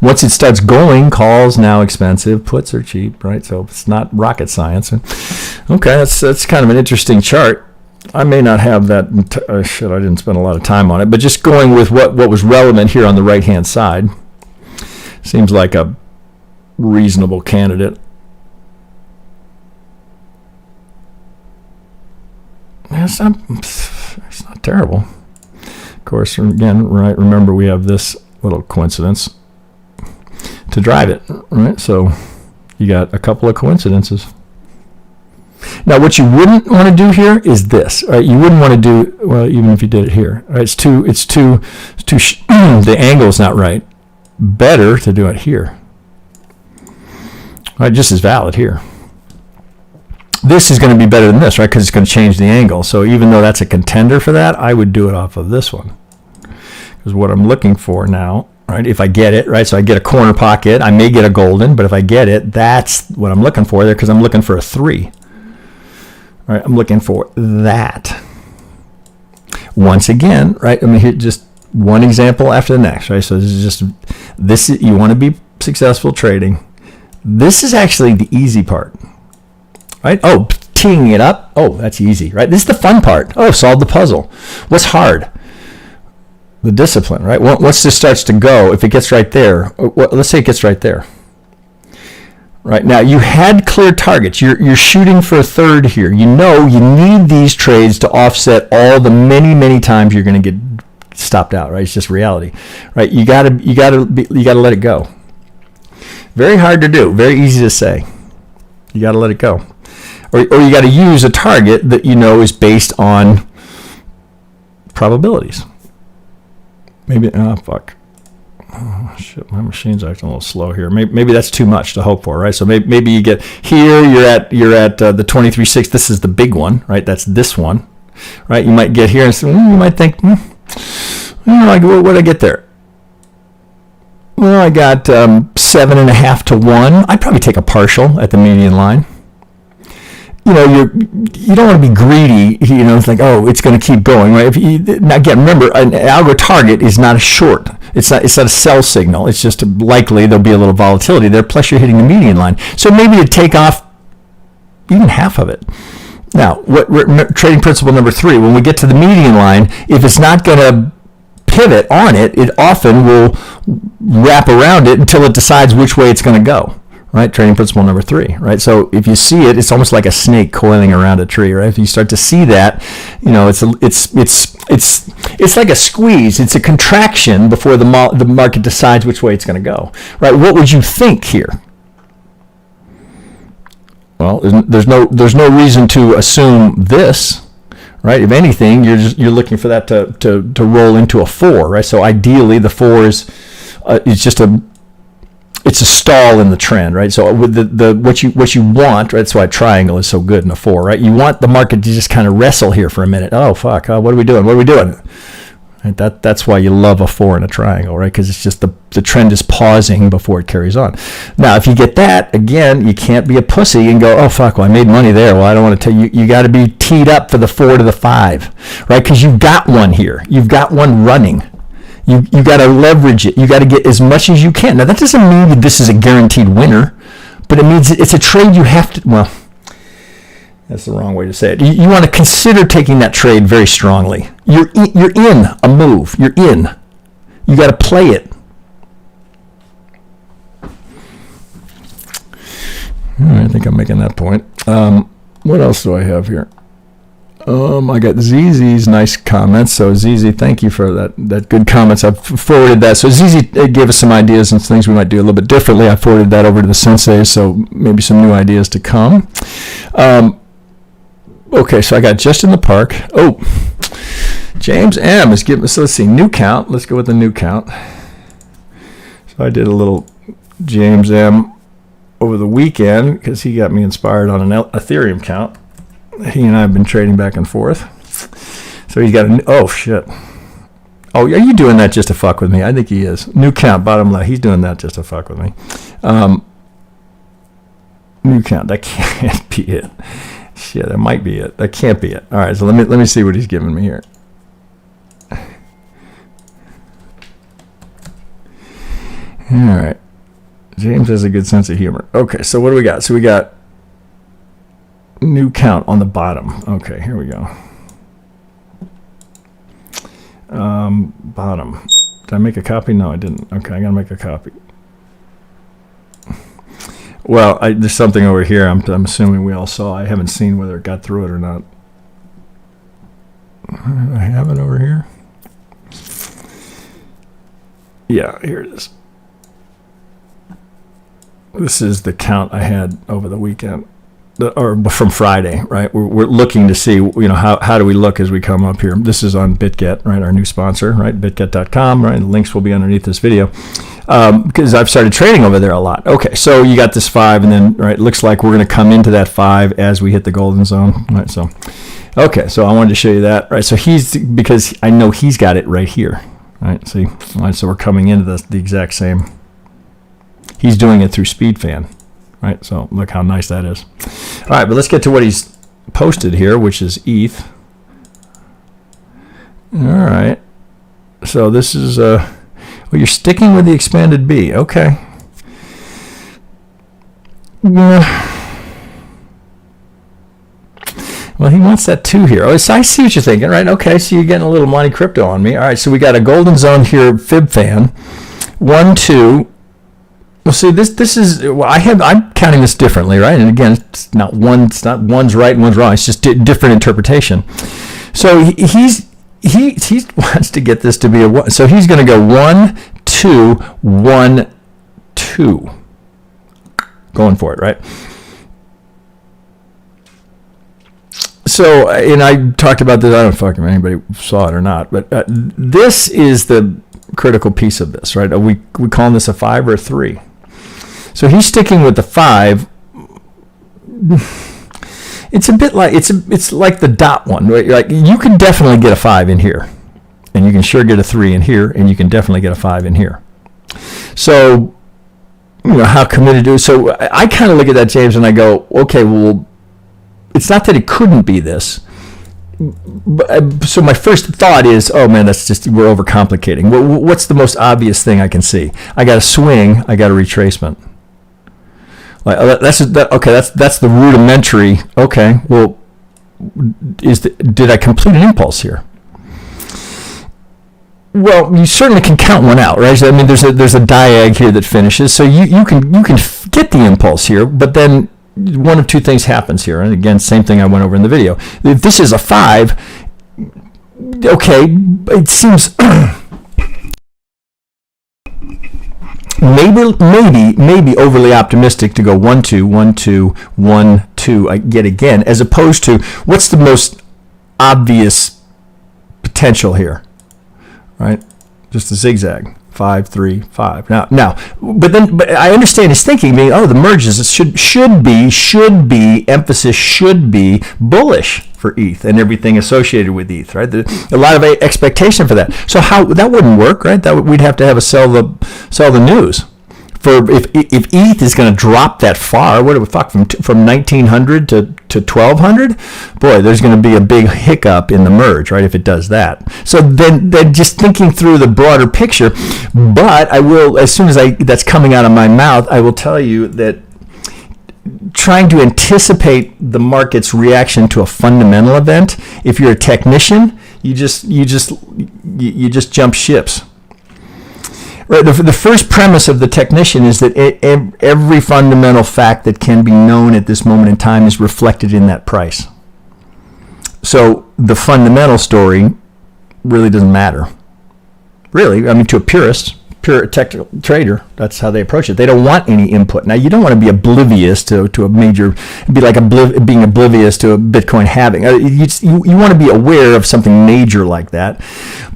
Once it starts going, calls now expensive, puts are cheap, right? So it's not rocket science. Okay, that's kind of an interesting chart. I may not have that. I didn't spend a lot of time on it, but just going with what was relevant here on the right-hand side seems like a reasonable candidate. It's not terrible. Of course, again, right? Remember, we have this little coincidence to drive it, right? So you got a couple of coincidences. Now, what you wouldn't want to do here is this, right? You wouldn't want to do, well, even if you did it here, right? The angle's not right. Better to do it here. Right, just as valid here. This is going to be better than this, right? Because it's going to change the angle. So even though that's a contender for that, I would do it off of this one. Because what I'm looking for now, right, if I get it, right, so I get a corner pocket, I may get a golden, but if I get it, that's what I'm looking for there, because I'm looking for a 3. All right, I'm looking for that. Once again, right, I mean, here, just one example after the next, right? So you want to be successful trading. This is actually the easy part, right? Oh, teeing it up. Oh, that's easy, right? This is the fun part. Oh, solve the puzzle. What's hard? The discipline, right? Once this starts to go, if it gets right there, let's say it gets right there. Right now, you had clear targets. You're shooting for a third here. You know you need these trades to offset all the many times you're going to get stopped out. Right? It's just reality. Right? You gotta let it go. Very hard to do. Very easy to say. You got to let it go, or you got to use a target that you know is based on probabilities. Maybe fuck. Oh, shit, my machine's acting a little slow here. Maybe that's too much to hope for, right? So maybe you get here, you're at the 23.6. This is the big one, right? That's this one, right? You might get here and say, you might think, I don't know, what did I get there? Well, I got 7.5 to 1. I'd probably take a partial at the median line. You know, you don't want to be greedy. You know, it's like, oh, it's going to keep going, right? Now again, remember, an algo target is not a short. It's not a sell signal. It's just likely there'll be a little volatility there. Plus, you're hitting the median line, so maybe to take off even half of it. Now, trading principle number 3: when we get to the median line, if it's not going to pivot on it, it often will wrap around it until it decides which way it's going to go. Right, trading principle number 3. Right, so if you see it, it's almost like a snake coiling around a tree. Right, if you start to see that, you know, it's like a squeeze. It's a contraction before the market decides which way it's going to go. Right, what would you think here? Well, there's no reason to assume this. Right, if anything, you're looking for that to roll into a 4. Right, so ideally the 4 is just it's a stall in the trend, right? So with what you want, right? That's why a triangle is so good in a 4, right? You want the market to just kind of wrestle here for a minute. Oh fuck! What are we doing? Right? That's why you love a 4 in a triangle, right? Because it's just the trend is pausing before it carries on. Now, if you get that, again, you can't be a pussy and go, oh fuck! Well, I made money there. Well, I don't want to tell you. You got to be teed up for the 4 to the 5, right? Because you've got one here. You've got one running. You got to leverage it. You got to get as much as you can. Now, that doesn't mean that this is a guaranteed winner, but it means it's a trade you have to, well, that's the wrong way to say it. You want to consider taking that trade very strongly. You're in a move. You're in. You got to play it. I think I'm making that point. What else do I have here? I got ZZ's nice comments. So ZZ, thank you for that good comments. I've forwarded that. So ZZ gave us some ideas and things we might do a little bit differently. I forwarded that over to the sensei, so maybe some new ideas to come. Okay, so I got just in the park. Oh, James M is giving us, so let's see, new count. Let's go with the new count. So I did a little James M over the weekend because he got me inspired on an Ethereum count. He and I have been trading back and forth. So he's got oh shit. Oh, are you doing that just to fuck with me? I think he is. New count, bottom left. He's doing that just to fuck with me. New count. That can't be it. Shit, that might be it. That can't be it. All right, so let me see what he's giving me here. All right. James has a good sense of humor. Okay, so what do we got? So we got new count on the bottom. Okay, here we go. Bottom. Did I make a copy? No, I didn't. Okay, I gotta make a copy. Well, there's something over here. I'm assuming we all saw. I haven't seen whether it got through it or not. I have it over here. Yeah, here it is. This is the count I had over the weekend. Or from Friday, right? We're looking to see, how do we look as we come up here. This is on BitGet, right? Our new sponsor, right? BitGet.com, right? The links will be underneath this video because I've started trading over there a lot. Okay, so you got this 5, and then right, it looks like we're going to come into that 5 as we hit the golden zone, right? So, okay, so I wanted to show you that, right? So because I know he's got it right here, right? See, all right, so we're coming into the exact same. He's doing it through SpeedFan. Right, so look how nice that is. All right, but let's get to what he's posted here, which is ETH. All right, so this is well, you're sticking with the expanded B. Okay. Well, he wants that 2 here. Oh, so I see what you're thinking, right? Okay, so you're getting a little money crypto on me. All right, so we got a golden zone here, FibFan, 1, 2. Well, see, this is I'm counting this differently, right? And again, it's not one's right and one's wrong. It's just different interpretation. So he wants to get this to be a one. So he's going to go 1, 2, 1, 2. Going for it, right? So, and I talked about this. I don't fucking know if anybody saw it or not, but this is the critical piece of this, right? We calling this a 5 or a 3. So he's sticking with the 5. It's a bit like it's like the dot one, right? Like you can definitely get a 5 in here, and you can sure get a 3 in here, and you can definitely get a 5 in here. So, how committed to? So I kind of look at that, James, and I go, okay, well, it's not that it couldn't be this. So my first thought is, oh man, we're overcomplicating. What's the most obvious thing I can see? I got a swing, I got a retracement. Like that's the rudimentary. Okay, well, did I complete an impulse here? Well, you certainly can count one out, right? I mean, there's a diag here that finishes, so you can get the impulse here, but then one of two things happens here, and again, same thing I went over in the video. If this is a 5, okay, it seems maybe overly optimistic to go 1, 2, 1, 2, 1, 2 yet again, as opposed to what's the most obvious potential here, right? Just a zigzag. 5, 3, 5. Now, but I understand his thinking being, the merges should be emphasis should be bullish for ETH and everything associated with ETH, right? A lot of expectation for that. So how that wouldn't work, right? We'd have to have a sell the news. For if ETH is going to drop that far, what do we fuck from 1900 to 1200? Boy, there's going to be a big hiccup in the merge, right? If it does that. So then just thinking through the broader picture, but I will, as soon as that's coming out of my mouth, I will tell you that trying to anticipate the market's reaction to a fundamental event, if you're a technician, you just jump ships. Right. The first premise of the technician is that every fundamental fact that can be known at this moment in time is reflected in that price. So the fundamental story really doesn't matter. Really, I mean, to a pure technical trader, that's how they approach it. They don't want any input. Now, you don't want to be oblivious to a major, it'd be like being oblivious to a Bitcoin halving. You want to be aware of something major like that.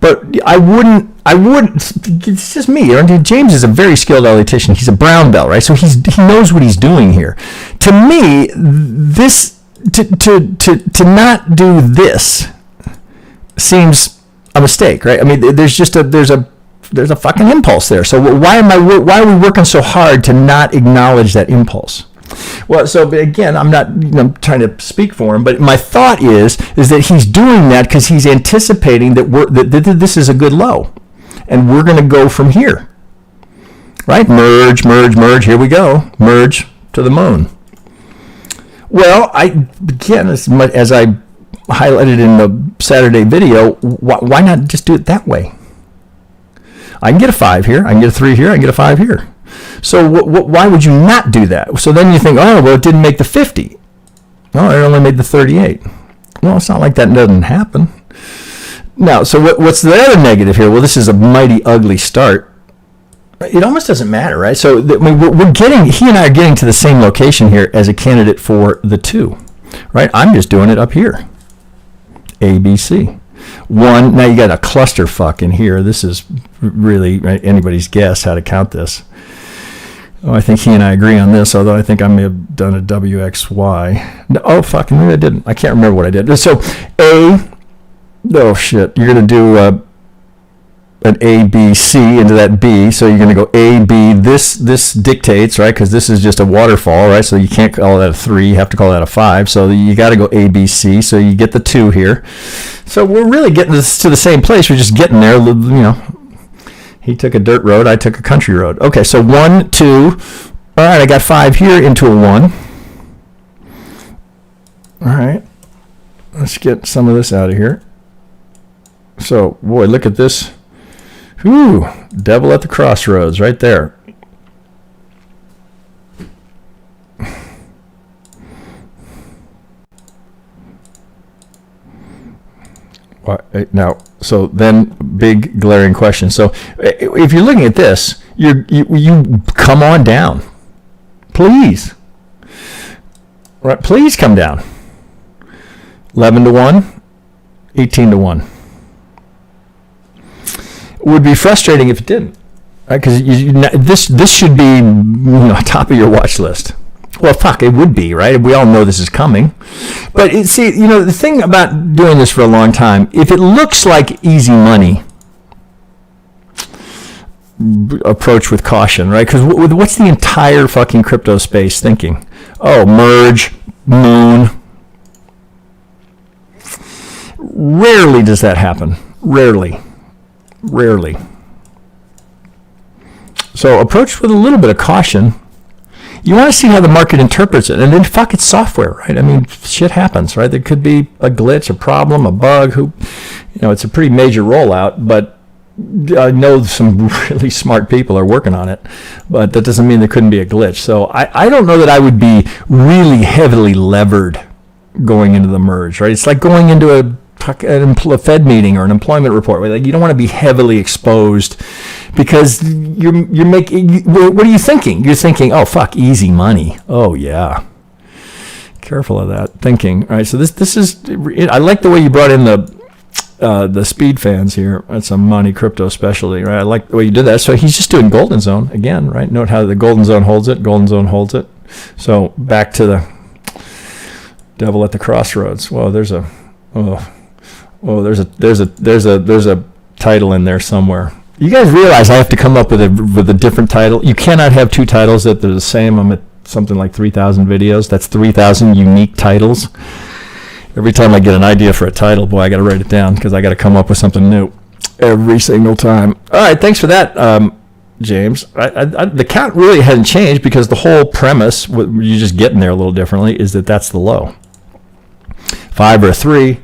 But I wouldn't, it's just me. James is a very skilled elitician. He's a brown belt, right? So he knows what he's doing here. To me, this, to not do this seems a mistake, right? I mean, there's a fucking impulse there. So why are we working so hard to not acknowledge that impulse? Well, so again, I'm not trying to speak for him, but my thought is that he's doing that because he's anticipating that this is a good low, and we're going to go from here, right? Merge, here we go. Merge to the moon. Well, as I highlighted in the Saturday video, why not just do it that way? I can get a 5 here, I can get a 3 here, I can get a 5 here. So why would you not do that? So then you think, it didn't make the 50. No, it only made the 38. Well, it's not like that doesn't happen. Now, so what's the other negative here? Well, this is a mighty ugly start. It almost doesn't matter, right? So he and I are getting to the same location here as a candidate for the 2, right? I'm just doing it up here. A, B, C. 1, now you got a clusterfuck in here. This is really anybody's guess how to count this. I think he and I agree on this, although I think I may have done a WXY. No, fucking maybe I didn't. I can't remember what I did. So you're going to do an A, B, C into that B. So you're going to go A, B. This dictates, right? Because this is just a waterfall, right? So you can't call that a 3. You have to call that a 5. So you got to go A, B, C. So you get the 2 here. So we're really getting this to the same place. We're just getting there, He took a dirt road. I took a country road. Okay, so 1, 2. All right, I got 5 here into a 1. All right. Let's get some of this out of here. So, boy, look at this. Whew, devil at the crossroads right there. Now, so then big glaring question. So if you're looking at this, you come on down, please. Right, please come down. 11 to 1, 18 to 1. It would be frustrating if it didn't, right? Because this should be top of your watch list. Well, fuck, it would be, right? We all know this is coming. But the thing about doing this for a long time, if it looks like easy money, approach with caution, right? Because what's the entire fucking crypto space thinking? Oh, merge, moon. Rarely does that happen. Rarely. So approach with a little bit of caution. You want to see how the market interprets it, and then fuck, it's software, right? I mean, shit happens, right? There could be a glitch, a problem, a bug. It's a pretty major rollout, but I know some really smart people are working on it, but that doesn't mean there couldn't be a glitch. So I don't know that I would be really heavily levered going into the merge, right? It's like going into a Fed meeting or an employment report where you don't want to be heavily exposed because you're making. What are you thinking? You're thinking, oh fuck, easy money. Oh yeah. Careful of that thinking. All right. So this is. I like the way you brought in the speed fans here. That's a money crypto specialty, right? I like the way you did that. So he's just doing golden zone again, right? Note how the golden zone holds it. Golden zone holds it. So back to the devil at the crossroads. Well, there's a title in there somewhere. You guys realize I have to come up with a different title. You cannot have two titles that they're the same. I'm at something like 3,000 videos. That's 3,000 unique titles. Every time I get an idea for a title, boy, I got to write it down because I got to come up with something new every single time. All right, thanks for that, James. The count really hasn't changed because the whole premise, you're just getting there a little differently, is that's the low. 5 or a 3.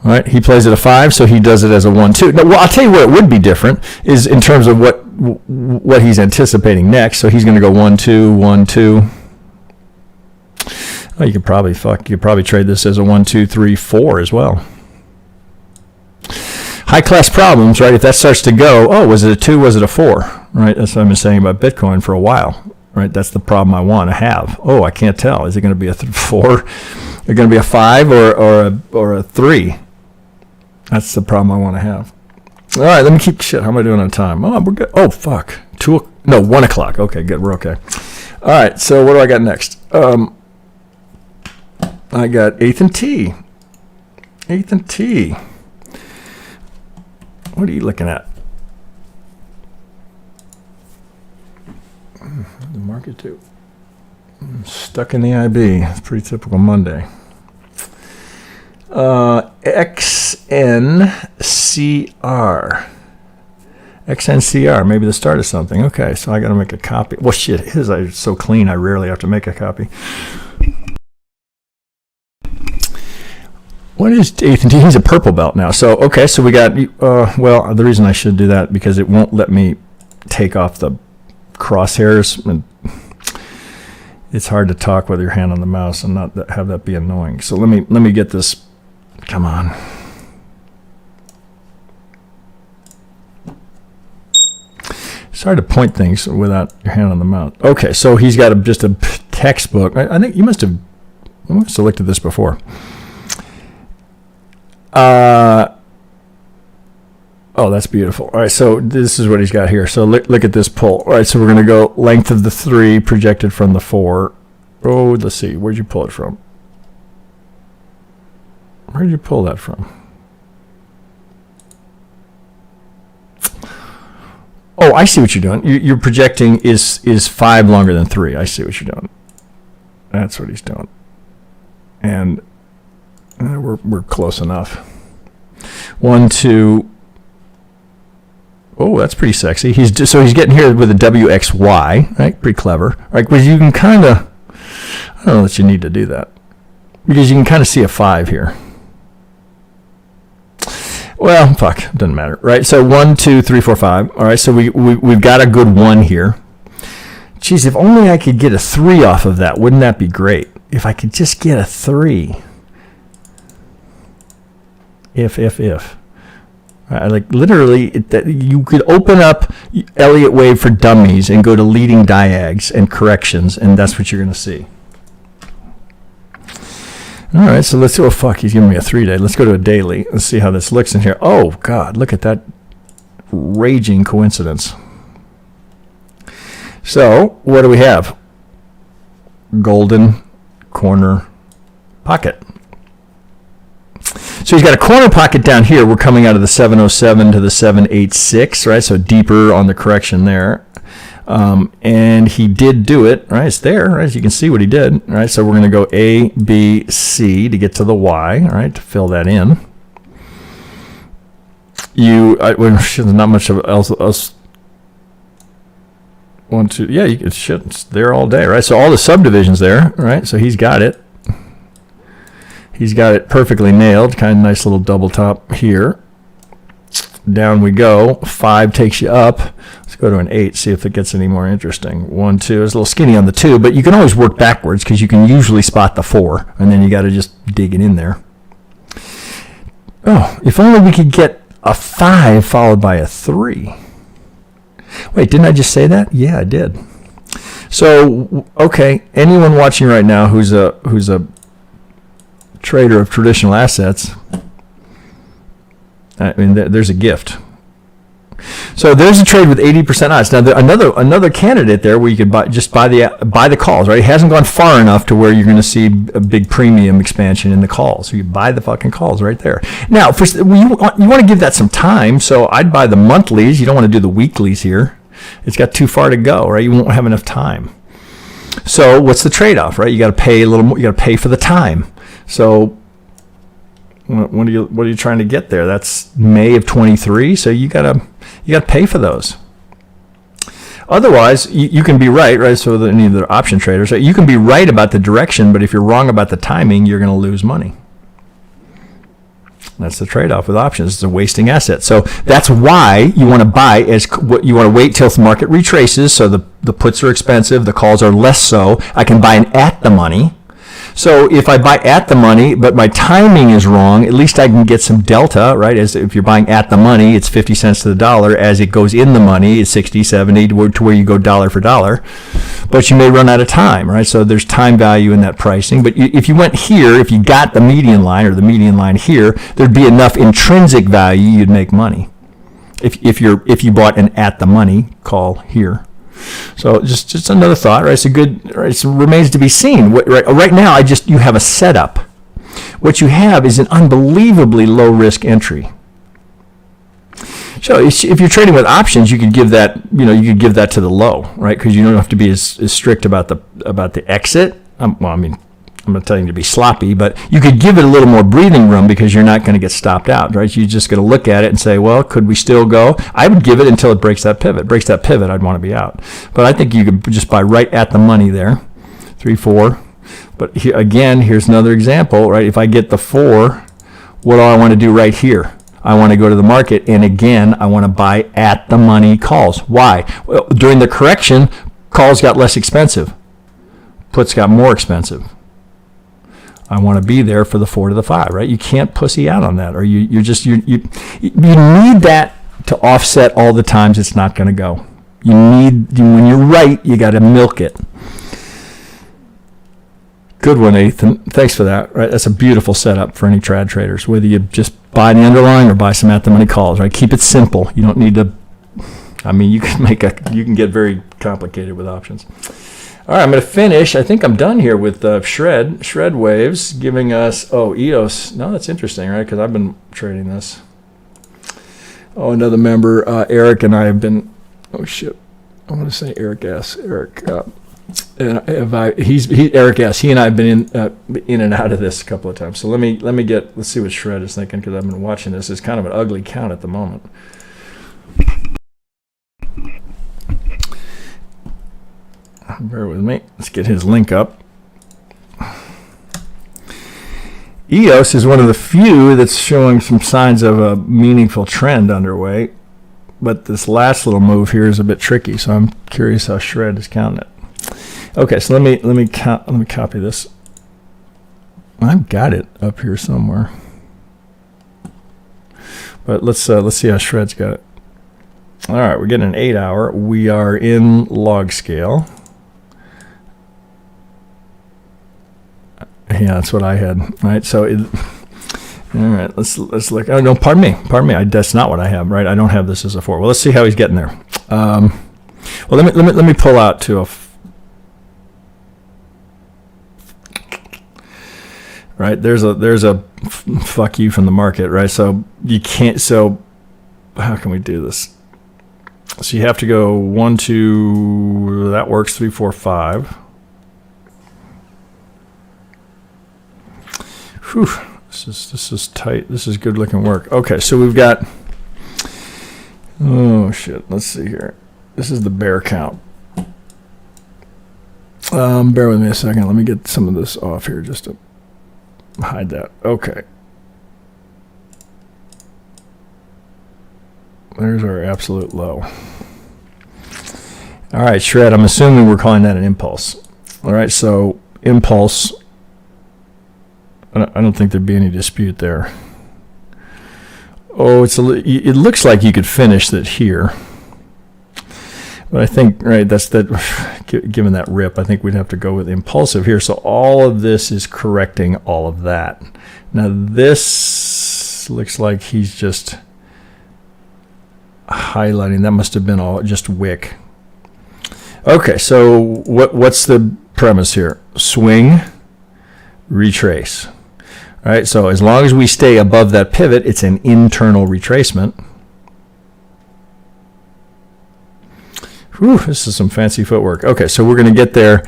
Right, he plays it a 5, so he does it as a 1-2. Now, well, I'll tell you where it would be different is in terms of what he's anticipating next. So he's going to go 1-2, 1-2. Oh, you could probably trade this as a 1-2, 3, 4 as well. High class problems, right? If that starts to go, oh, was it a 2? Was it a 4? Right, that's what I've been saying about Bitcoin for a while. Right, that's the problem I want to have. Oh, I can't tell. Is it going to be a 4? Is it going to be a 5 or a 3? That's the problem I want to have. All right, let me keep shit. How am I doing on time? Oh, we're good. Oh, fuck. 1 o'clock. Okay, good. We're okay. All right, so what do I got next? I got eighth and T. What are you looking at? The market too. Stuck in the IB. It's pretty typical Monday. XNCR, maybe the start of something. Okay, so I got to make a copy. Well, shit, it's so clean, I rarely have to make a copy. What is eighth and T? He's a purple belt now. So, okay, so we got, well, the reason I should do that, because it won't let me take off the crosshairs. And it's hard to talk with your hand on the mouse and not have that be annoying. So let me get this. Come on. It's hard to point things without your hand on the mouse. Okay, so he's got just a textbook. I think you must have looked at this before. Oh, that's beautiful. All right, so this is what he's got here. So look at this pull. All right, so we're going to go length of the 3 projected from the 4. Oh, let's see. Where'd you pull it from? Where'd you pull that from? Oh, I see what you're doing. You're projecting is 5 longer than 3. I see what you're doing. That's what he's doing. And we're close enough. 1, 2. Oh, that's pretty sexy. He's getting here with a WXY, right? Pretty clever. Right? Because you can kind of, I don't know that you need to do that. Because you can kind of see a 5 here. Well, fuck, it doesn't matter, right? So 1, 2, 3, 4, 5. All right, so we've got a good 1 here. Geez, if only I could get a 3 off of that, wouldn't that be great? If I could just get a 3. If. Like literally, you could open up Elliott Wave for Dummies and go to leading diags and corrections, and that's what you're going to see. All right, so let's see. Oh, fuck, he's giving me a 3-day. Let's go to a daily. Let's see how this looks in here. Oh, God, look at that raging coincidence. So what do we have? Golden corner pocket. So he's got a corner pocket down here. We're coming out of the 707 to the 786, right? So deeper on the correction there. And he did do it, right? It's there, right? As you can see what he did, right? So we're going to go A, B, C to get to the Y, right? To fill that in. There's not much else. 1, 2, yeah, it's there all day, right? So all the subdivisions there, right? So he's got it. He's got it perfectly nailed. Kind of nice little double top here. Down we go. 5 takes you up. Let's go to an 8, see if it gets any more interesting. 1, 2. It's a little skinny on the 2, but you can always work backwards because you can usually spot the 4, and then you got to just dig it in there. Oh, if only we could get a 5 followed by a 3. Wait, didn't I just say that? Yeah, I did. So, okay, anyone watching right now who's a trader of traditional assets, I mean, there's a gift. So there's a trade with 80% odds. Now, another candidate there where you could buy the calls, right? It hasn't gone far enough to where you're going to see a big premium expansion in the calls. So you buy the fucking calls right there. Now, you want to give that some time. So I'd buy the monthlies. You don't want to do the weeklies here. It's got too far to go, right? You won't have enough time. So what's the trade-off, right? You got to pay a little more. You got to pay for the time. So what are you trying to get there? That's May of 23. So you gotta pay for those. Otherwise, you can be right? So any of the option traders, you can be right about the direction, but if you're wrong about the timing, you're going to lose money. That's the trade-off with options. It's a wasting asset. So that's why you want to buy you want to wait till the market retraces. So the puts are expensive, the calls are less so. I can buy an at the money. So if I buy at the money, but my timing is wrong, at least I can get some delta, right? As if you're buying at the money, it's 50 cents to the dollar. As it goes in the money, it's 60, 70 to where you go dollar for dollar. But you may run out of time, right? So there's time value in that pricing. But if you went here, if you got the median line or the median line here, there'd be enough intrinsic value you'd make money. If you bought an at the money call here. So just another thought, right? It's a good, right? It remains to be seen. Right now, you have a setup. What you have is an unbelievably low risk entry. So if you're trading with options, you could give that, to the low, right? Because you don't have to be as strict about the exit. I'm not telling you to be sloppy, but you could give it a little more breathing room because you're not going to get stopped out, right? You're just going to look at it and say, well, could we still go? I would give it until it breaks that pivot. Breaks that pivot, I'd want to be out. But I think you could just buy right at the money there, 3, 4. But here's another example, right? If I get the 4, what do I want to do right here? I want to go to the market, and again, I want to buy at the money calls. Why? Well, during the correction, calls got less expensive. Puts got more expensive. I want to be there for the 4 to the 5, right? You can't pussy out on that, or you need that to offset all the times it's not going to go. When you're right, you got to milk it. Good one, Ethan. Thanks for that. Right, that's a beautiful setup for any trad traders. Whether you just buy the underlying or buy some at the money calls, right? Keep it simple. You don't need to. You can get very complicated with options. All right, I'm going to finish. I think I'm done here with Shred Waves giving us, EOS. No, that's interesting, right? Because I've been trading this. Another member, Eric, and I have been, I want to say Eric S. Eric, Eric S. He and I have been in and out of this a couple of times. So let's see what Shred is thinking, because I've been watching this. It's kind of an ugly count at the moment. Bear with me. Let's get his link up. EOS is one of the few that's showing some signs of a meaningful trend underway, but this last little move here is a bit tricky. So I'm curious how Shred is counting it. Okay, so let me copy this. I've got it up here somewhere. But let's see how Shred's got it. All right, we're getting an 8 hour. We are in log scale. Yeah, that's what I had. Right, so all right, let's look. Oh no, pardon me. That's not what I have. Right, I don't have this as a 4. Well, let's see how he's getting there. Well, let me pull out to a. Right, there's a fuck you from the market. Right, so you can't. So how can we do this? So you have to go 1, 2. That works. 3, 4, 5. Whew. This is tight. This is good looking work. Okay, so we've got. Oh shit. Let's see here. This is the bear count. Bear with me a second. Let me get some of this off here just to hide that. Okay. There's our absolute low. All right, Shred, I'm assuming we're calling that an impulse. All right, so impulse, I don't think there'd be any dispute there. Oh, it looks like you could finish that here. But I think, right, given that rip, I think we'd have to go with impulsive here. So all of this is correcting all of that. Now this looks like he's just highlighting. That must have been all just wick. Okay, so what's the premise here? Swing, retrace. All right, so as long as we stay above that pivot, it's an internal retracement. Whew, this is some fancy footwork. Okay, so we're going to get there.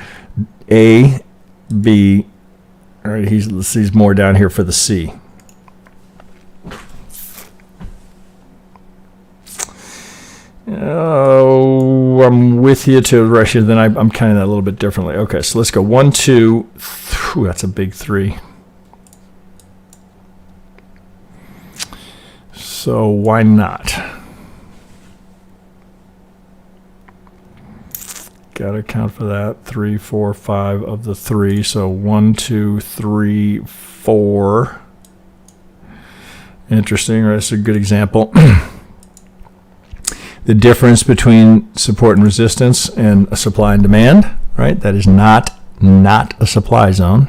A, B. All right, he's more down here for the C. Oh, I'm with you to Russia. Then I'm counting that a little bit differently. Okay, so let's go 1, 2. Whew, that's a big 3. So why not? Got to account for that. 3, 4, 5 of the 3. So 1, 2, 3, 4. Interesting. Right, that's a good example. The difference between support and resistance and a supply and demand, right? That is not a supply zone,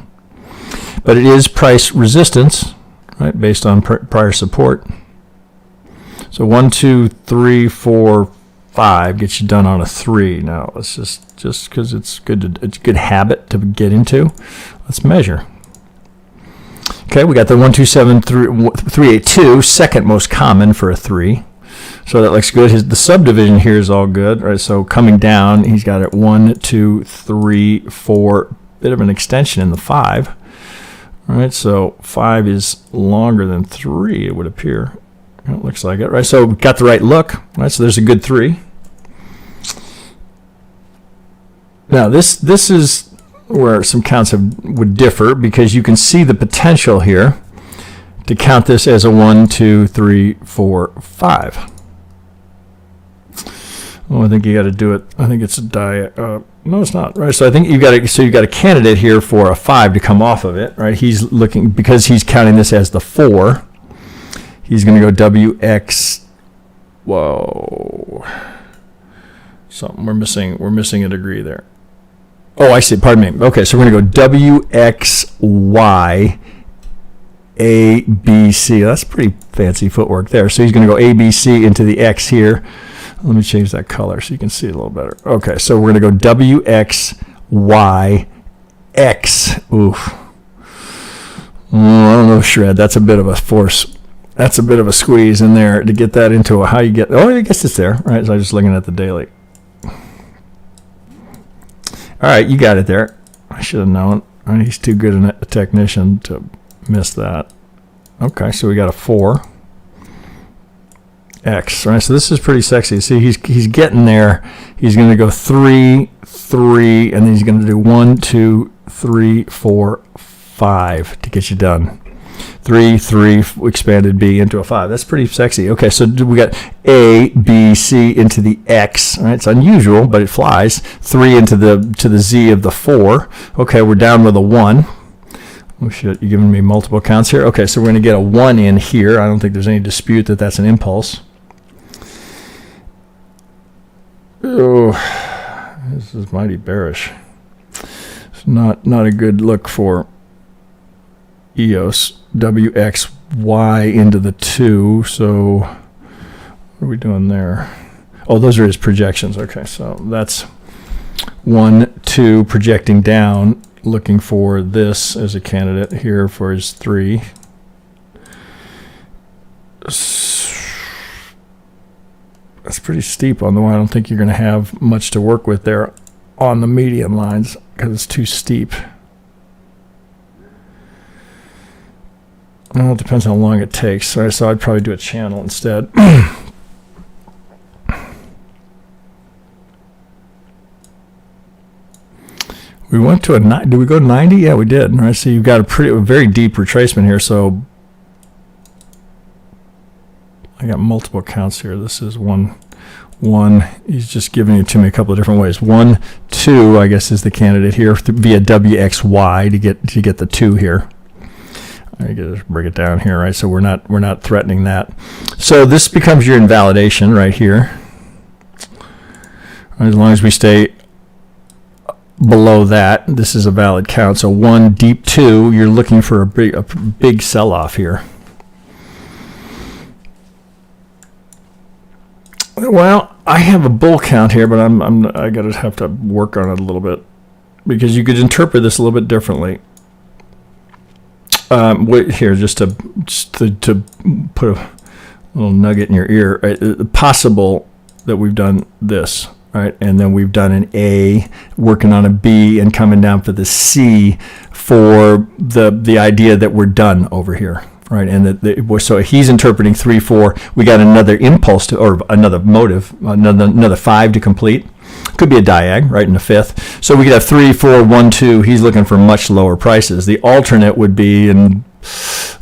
but it is price resistance, right? Based on prior support. So 1, 2, 3, 4, 5 gets you done on a 3. Now let's just because it's a good habit to get into. Let's measure. Okay, we got the 1, 2, 7, 3, 8, 2, second most common for a 3. So that looks good. The subdivision here is all good, right? So coming down, he's got it 1, 2, 3, 4. Bit of an extension in the 5. All right, so 5 is longer than 3, it would appear. It looks like it, right? So we got the right look, right? So there's a good 3. Now this is where some counts would differ, because you can see the potential here to count this as a 1, 2, 3, 4, 5. Oh, I think you got to do it. I think it's a no, it's not, right? So I think you've got a candidate here for a 5 to come off of it, right? He's looking, because he's counting this as the 4. He's going to go WX. Whoa. Something we're missing a degree there. Oh, I see. Pardon me. Okay, so we're going to go WXY ABC. That's pretty fancy footwork there. So he's going to go ABC into the X here. Let me change that color so you can see it a little better. Okay, so we're going to go WXYX. Oof. I don't know, Shred. That's a bit of a force. That's a bit of a squeeze in there to get that into how you get. Oh, I guess it's there. All right, so I'm just looking at the daily. All right, you got it there. I should have known. All right, he's too good a technician to miss that. Okay, so we got a 4. X, right? So this is pretty sexy. See, he's getting there. He's going to go 3, 3, and then he's going to do 1, 2, 3, 4, 5 to get you done. 3, 3, expanded B into a 5. That's pretty sexy. Okay, so we got A, B, C into the X. All right, it's unusual, but it flies. 3 into the Z of the 4. Okay, we're down with a 1. Oh shit, you're giving me multiple counts here? Okay, so we're going to get a 1 in here. I don't think there's any dispute that that's an impulse. Oh, this is mighty bearish. It's not a good look for EOS. WXY into the 2, so what are we doing there? Oh, those are his projections. Okay, so that's 1, 2 projecting down, looking for this as a candidate here for his 3. That's pretty steep on the one. I don't think you're going to have much to work with there on the median lines because it's too steep. Well, it depends how long it takes. So I'd probably do a channel instead. We went to a 9. Did we go to 90? Yeah, we did. All right, so you've got a very deep retracement here. So I got multiple counts here. This is 1. He's just giving it to me a couple of different ways. 1, 2, I guess, is the candidate here via WXY to get the 2 here. I gotta bring it down here, right? So we're not threatening that. So this becomes your invalidation right here. As long as we stay below that, this is a valid count. So 1, deep 2, you're looking for a big sell-off here. Well, I have a bull count here, but I gotta have to work on it a little bit because you could interpret this a little bit differently. Here, just to put a little nugget in your ear. Right? Possible that we've done this, right, and then we've done an A, working on a B, and coming down for the C for the idea that we're done over here. Right, and so he's interpreting 3, 4. We got another impulse or another motive, another 5 to complete. Could be a diag, right, in the 5th. So we could have 3, 4, 1, 2. He's looking for much lower prices. The alternate would be, and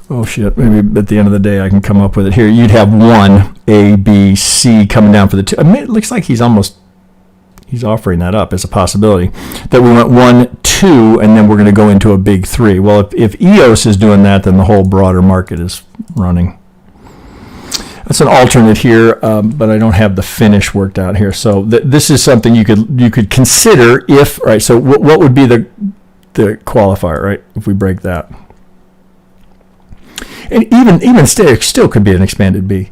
oh shit, maybe at the end of the day I can come up with it here. You'd have 1, A, B, C coming down for the 2. I mean, it looks like he's offering that up as a possibility. That we went 1, 2, and then we're going to go into a big 3. Well, if EOS is doing that, then the whole broader market is running. That's an alternate here, but I don't have the finish worked out here. So this is something you could consider if, right, so what would be the qualifier, right, if we break that? And even still could be an expanded B.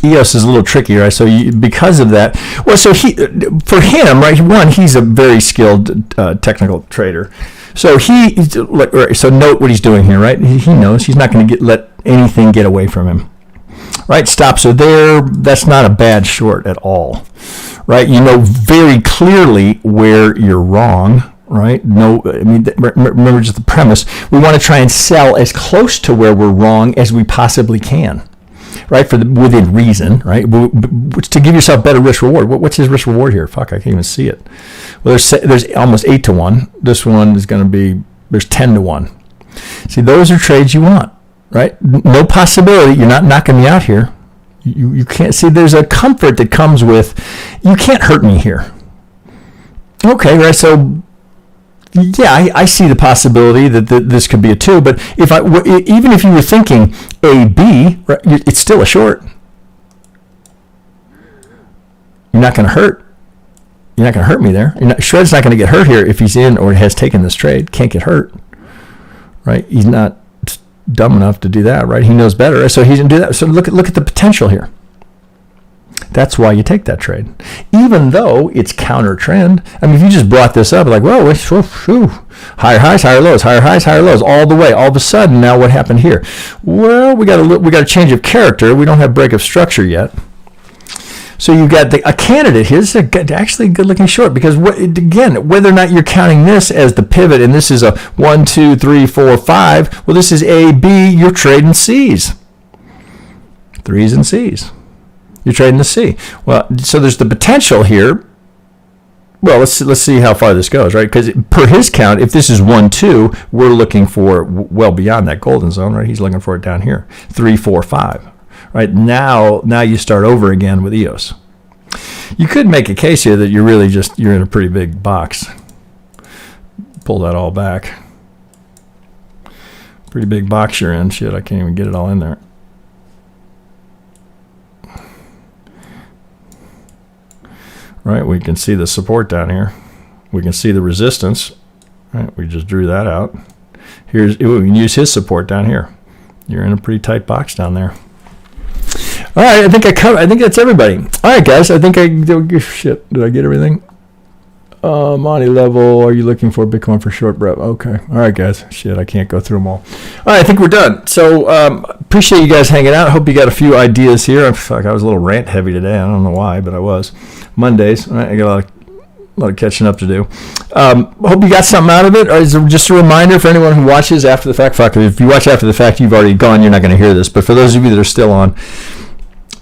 EOS is a little tricky, right? So because of that, well, so for him, right, 1, he's a very skilled technical trader. So so note what he's doing here, right? He knows he's not going to let anything get away from him, right? Stops are there. That's not a bad short at all, right? You know very clearly where you're wrong, right? No, I mean, remember just the premise. We want to try and sell as close to where we're wrong as we possibly can. Right, within reason, right? To give yourself better risk reward. What's his risk reward here? Fuck, I can't even see it. Well, there's almost 8 to 1. This one is going to be, there's 10 to 1. See, those are trades you want, right? No possibility. You're not knocking me out here. You can't see. There's a comfort that comes with, you can't hurt me here. Okay, right? So yeah, I see the possibility that this could be a 2, but even if you were thinking A, B, right, it's still a short. You're not going to hurt. You're not going to hurt me there. Shred's not going to get hurt here if he's in or has taken this trade. Can't get hurt, right? He's not dumb enough to do that, right? He knows better, so he's going to do that. So look at the potential here. That's why you take that trade, even though it's counter trend. I mean, if you just brought this up, like, whoa, higher highs, higher lows, higher highs, higher lows, all the way. All of a sudden, now what happened here? Well, we got a change of character. We don't have break of structure yet. So you've got a candidate here. This is actually a good-looking short because, again, whether or not you're counting this as the pivot, and this is a 1, 2, 3, 4, 5. Well, this is A, B. You're trading C's, 3s and C's. You're trading the C. Well, so there's the potential here. Well, let's see how far this goes, right? Because per his count, if this is 1, 2, we're looking for well beyond that golden zone, right? He's looking for it down here, 3, 4, 5, right? Now you start over again with EOS. You could make a case here that you're in a pretty big box, pull that all back. Pretty big box you're in. Shit, I can't even get it all in there. Right, we can see the support down here. We can see the resistance. Right, we just drew that out. We can use his support down here. You're in a pretty tight box down there. All right, I think that's everybody. All right, guys, I think shit. Did I get everything? Monty level. Are you looking for Bitcoin for short, bro? Okay. All right, guys. Shit, I can't go through them all. All right, I think we're done. So appreciate you guys hanging out. I hope you got a few ideas here. I was a little rant heavy today. I don't know why, but I was. Mondays. All right, I got a lot of catching up to do. Hope you got something out of it. Is it just a reminder for anyone who watches after the fact? Fuck, if you watch after the fact, you've already gone. You're not going to hear this. But for those of you that are still on,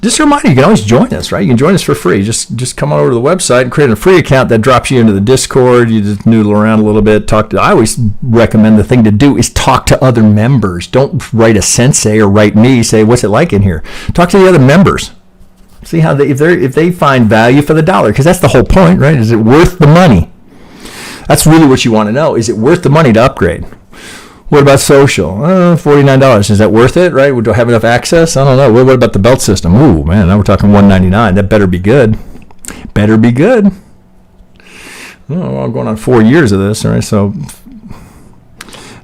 just a reminder, you can always join us, right? You can join us for free. Just come on over to the website and create a free account that drops you into the Discord. You just noodle around a little bit. I always recommend the thing to do is talk to other members. Don't write a sensei or write me, say, what's it like in here? Talk to the other members. See how if they find value for the dollar, because that's the whole point, right? Is it worth the money? That's really what you want to know. Is it worth the money to upgrade? What about social? $49. Is that worth it, right? Do I have enough access? I don't know. What about the belt system? Ooh, man, now we're talking $199. That better be good. Better be good. Oh, I'm going on 4 years of this, all right? So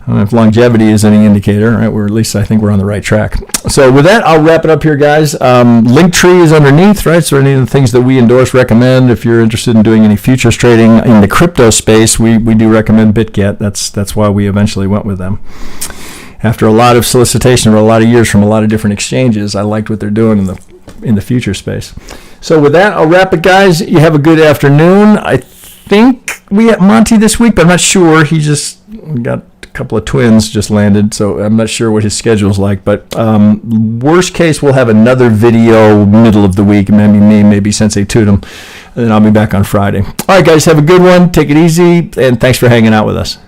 I don't know if longevity is any indicator, right? At least I think we're on the right track. So with that, I'll wrap it up here, guys. Linktree is underneath, right? So any of the things that we endorse, recommend. If you're interested in doing any futures trading in the crypto space, we do recommend BitGet. That's why we eventually went with them. After a lot of solicitation over a lot of years from a lot of different exchanges, I liked what they're doing in the future space. So with that, I'll wrap it, guys. You have a good afternoon. I think we have Monty this week, but I'm not sure. We got couple of twins just landed, so I'm not sure what his schedule's like, but worst case, we'll have another video middle of the week, maybe me, maybe Sensei Tutum, and then I'll be back on Friday. All right, guys, have a good one. Take it easy, and thanks for hanging out with us.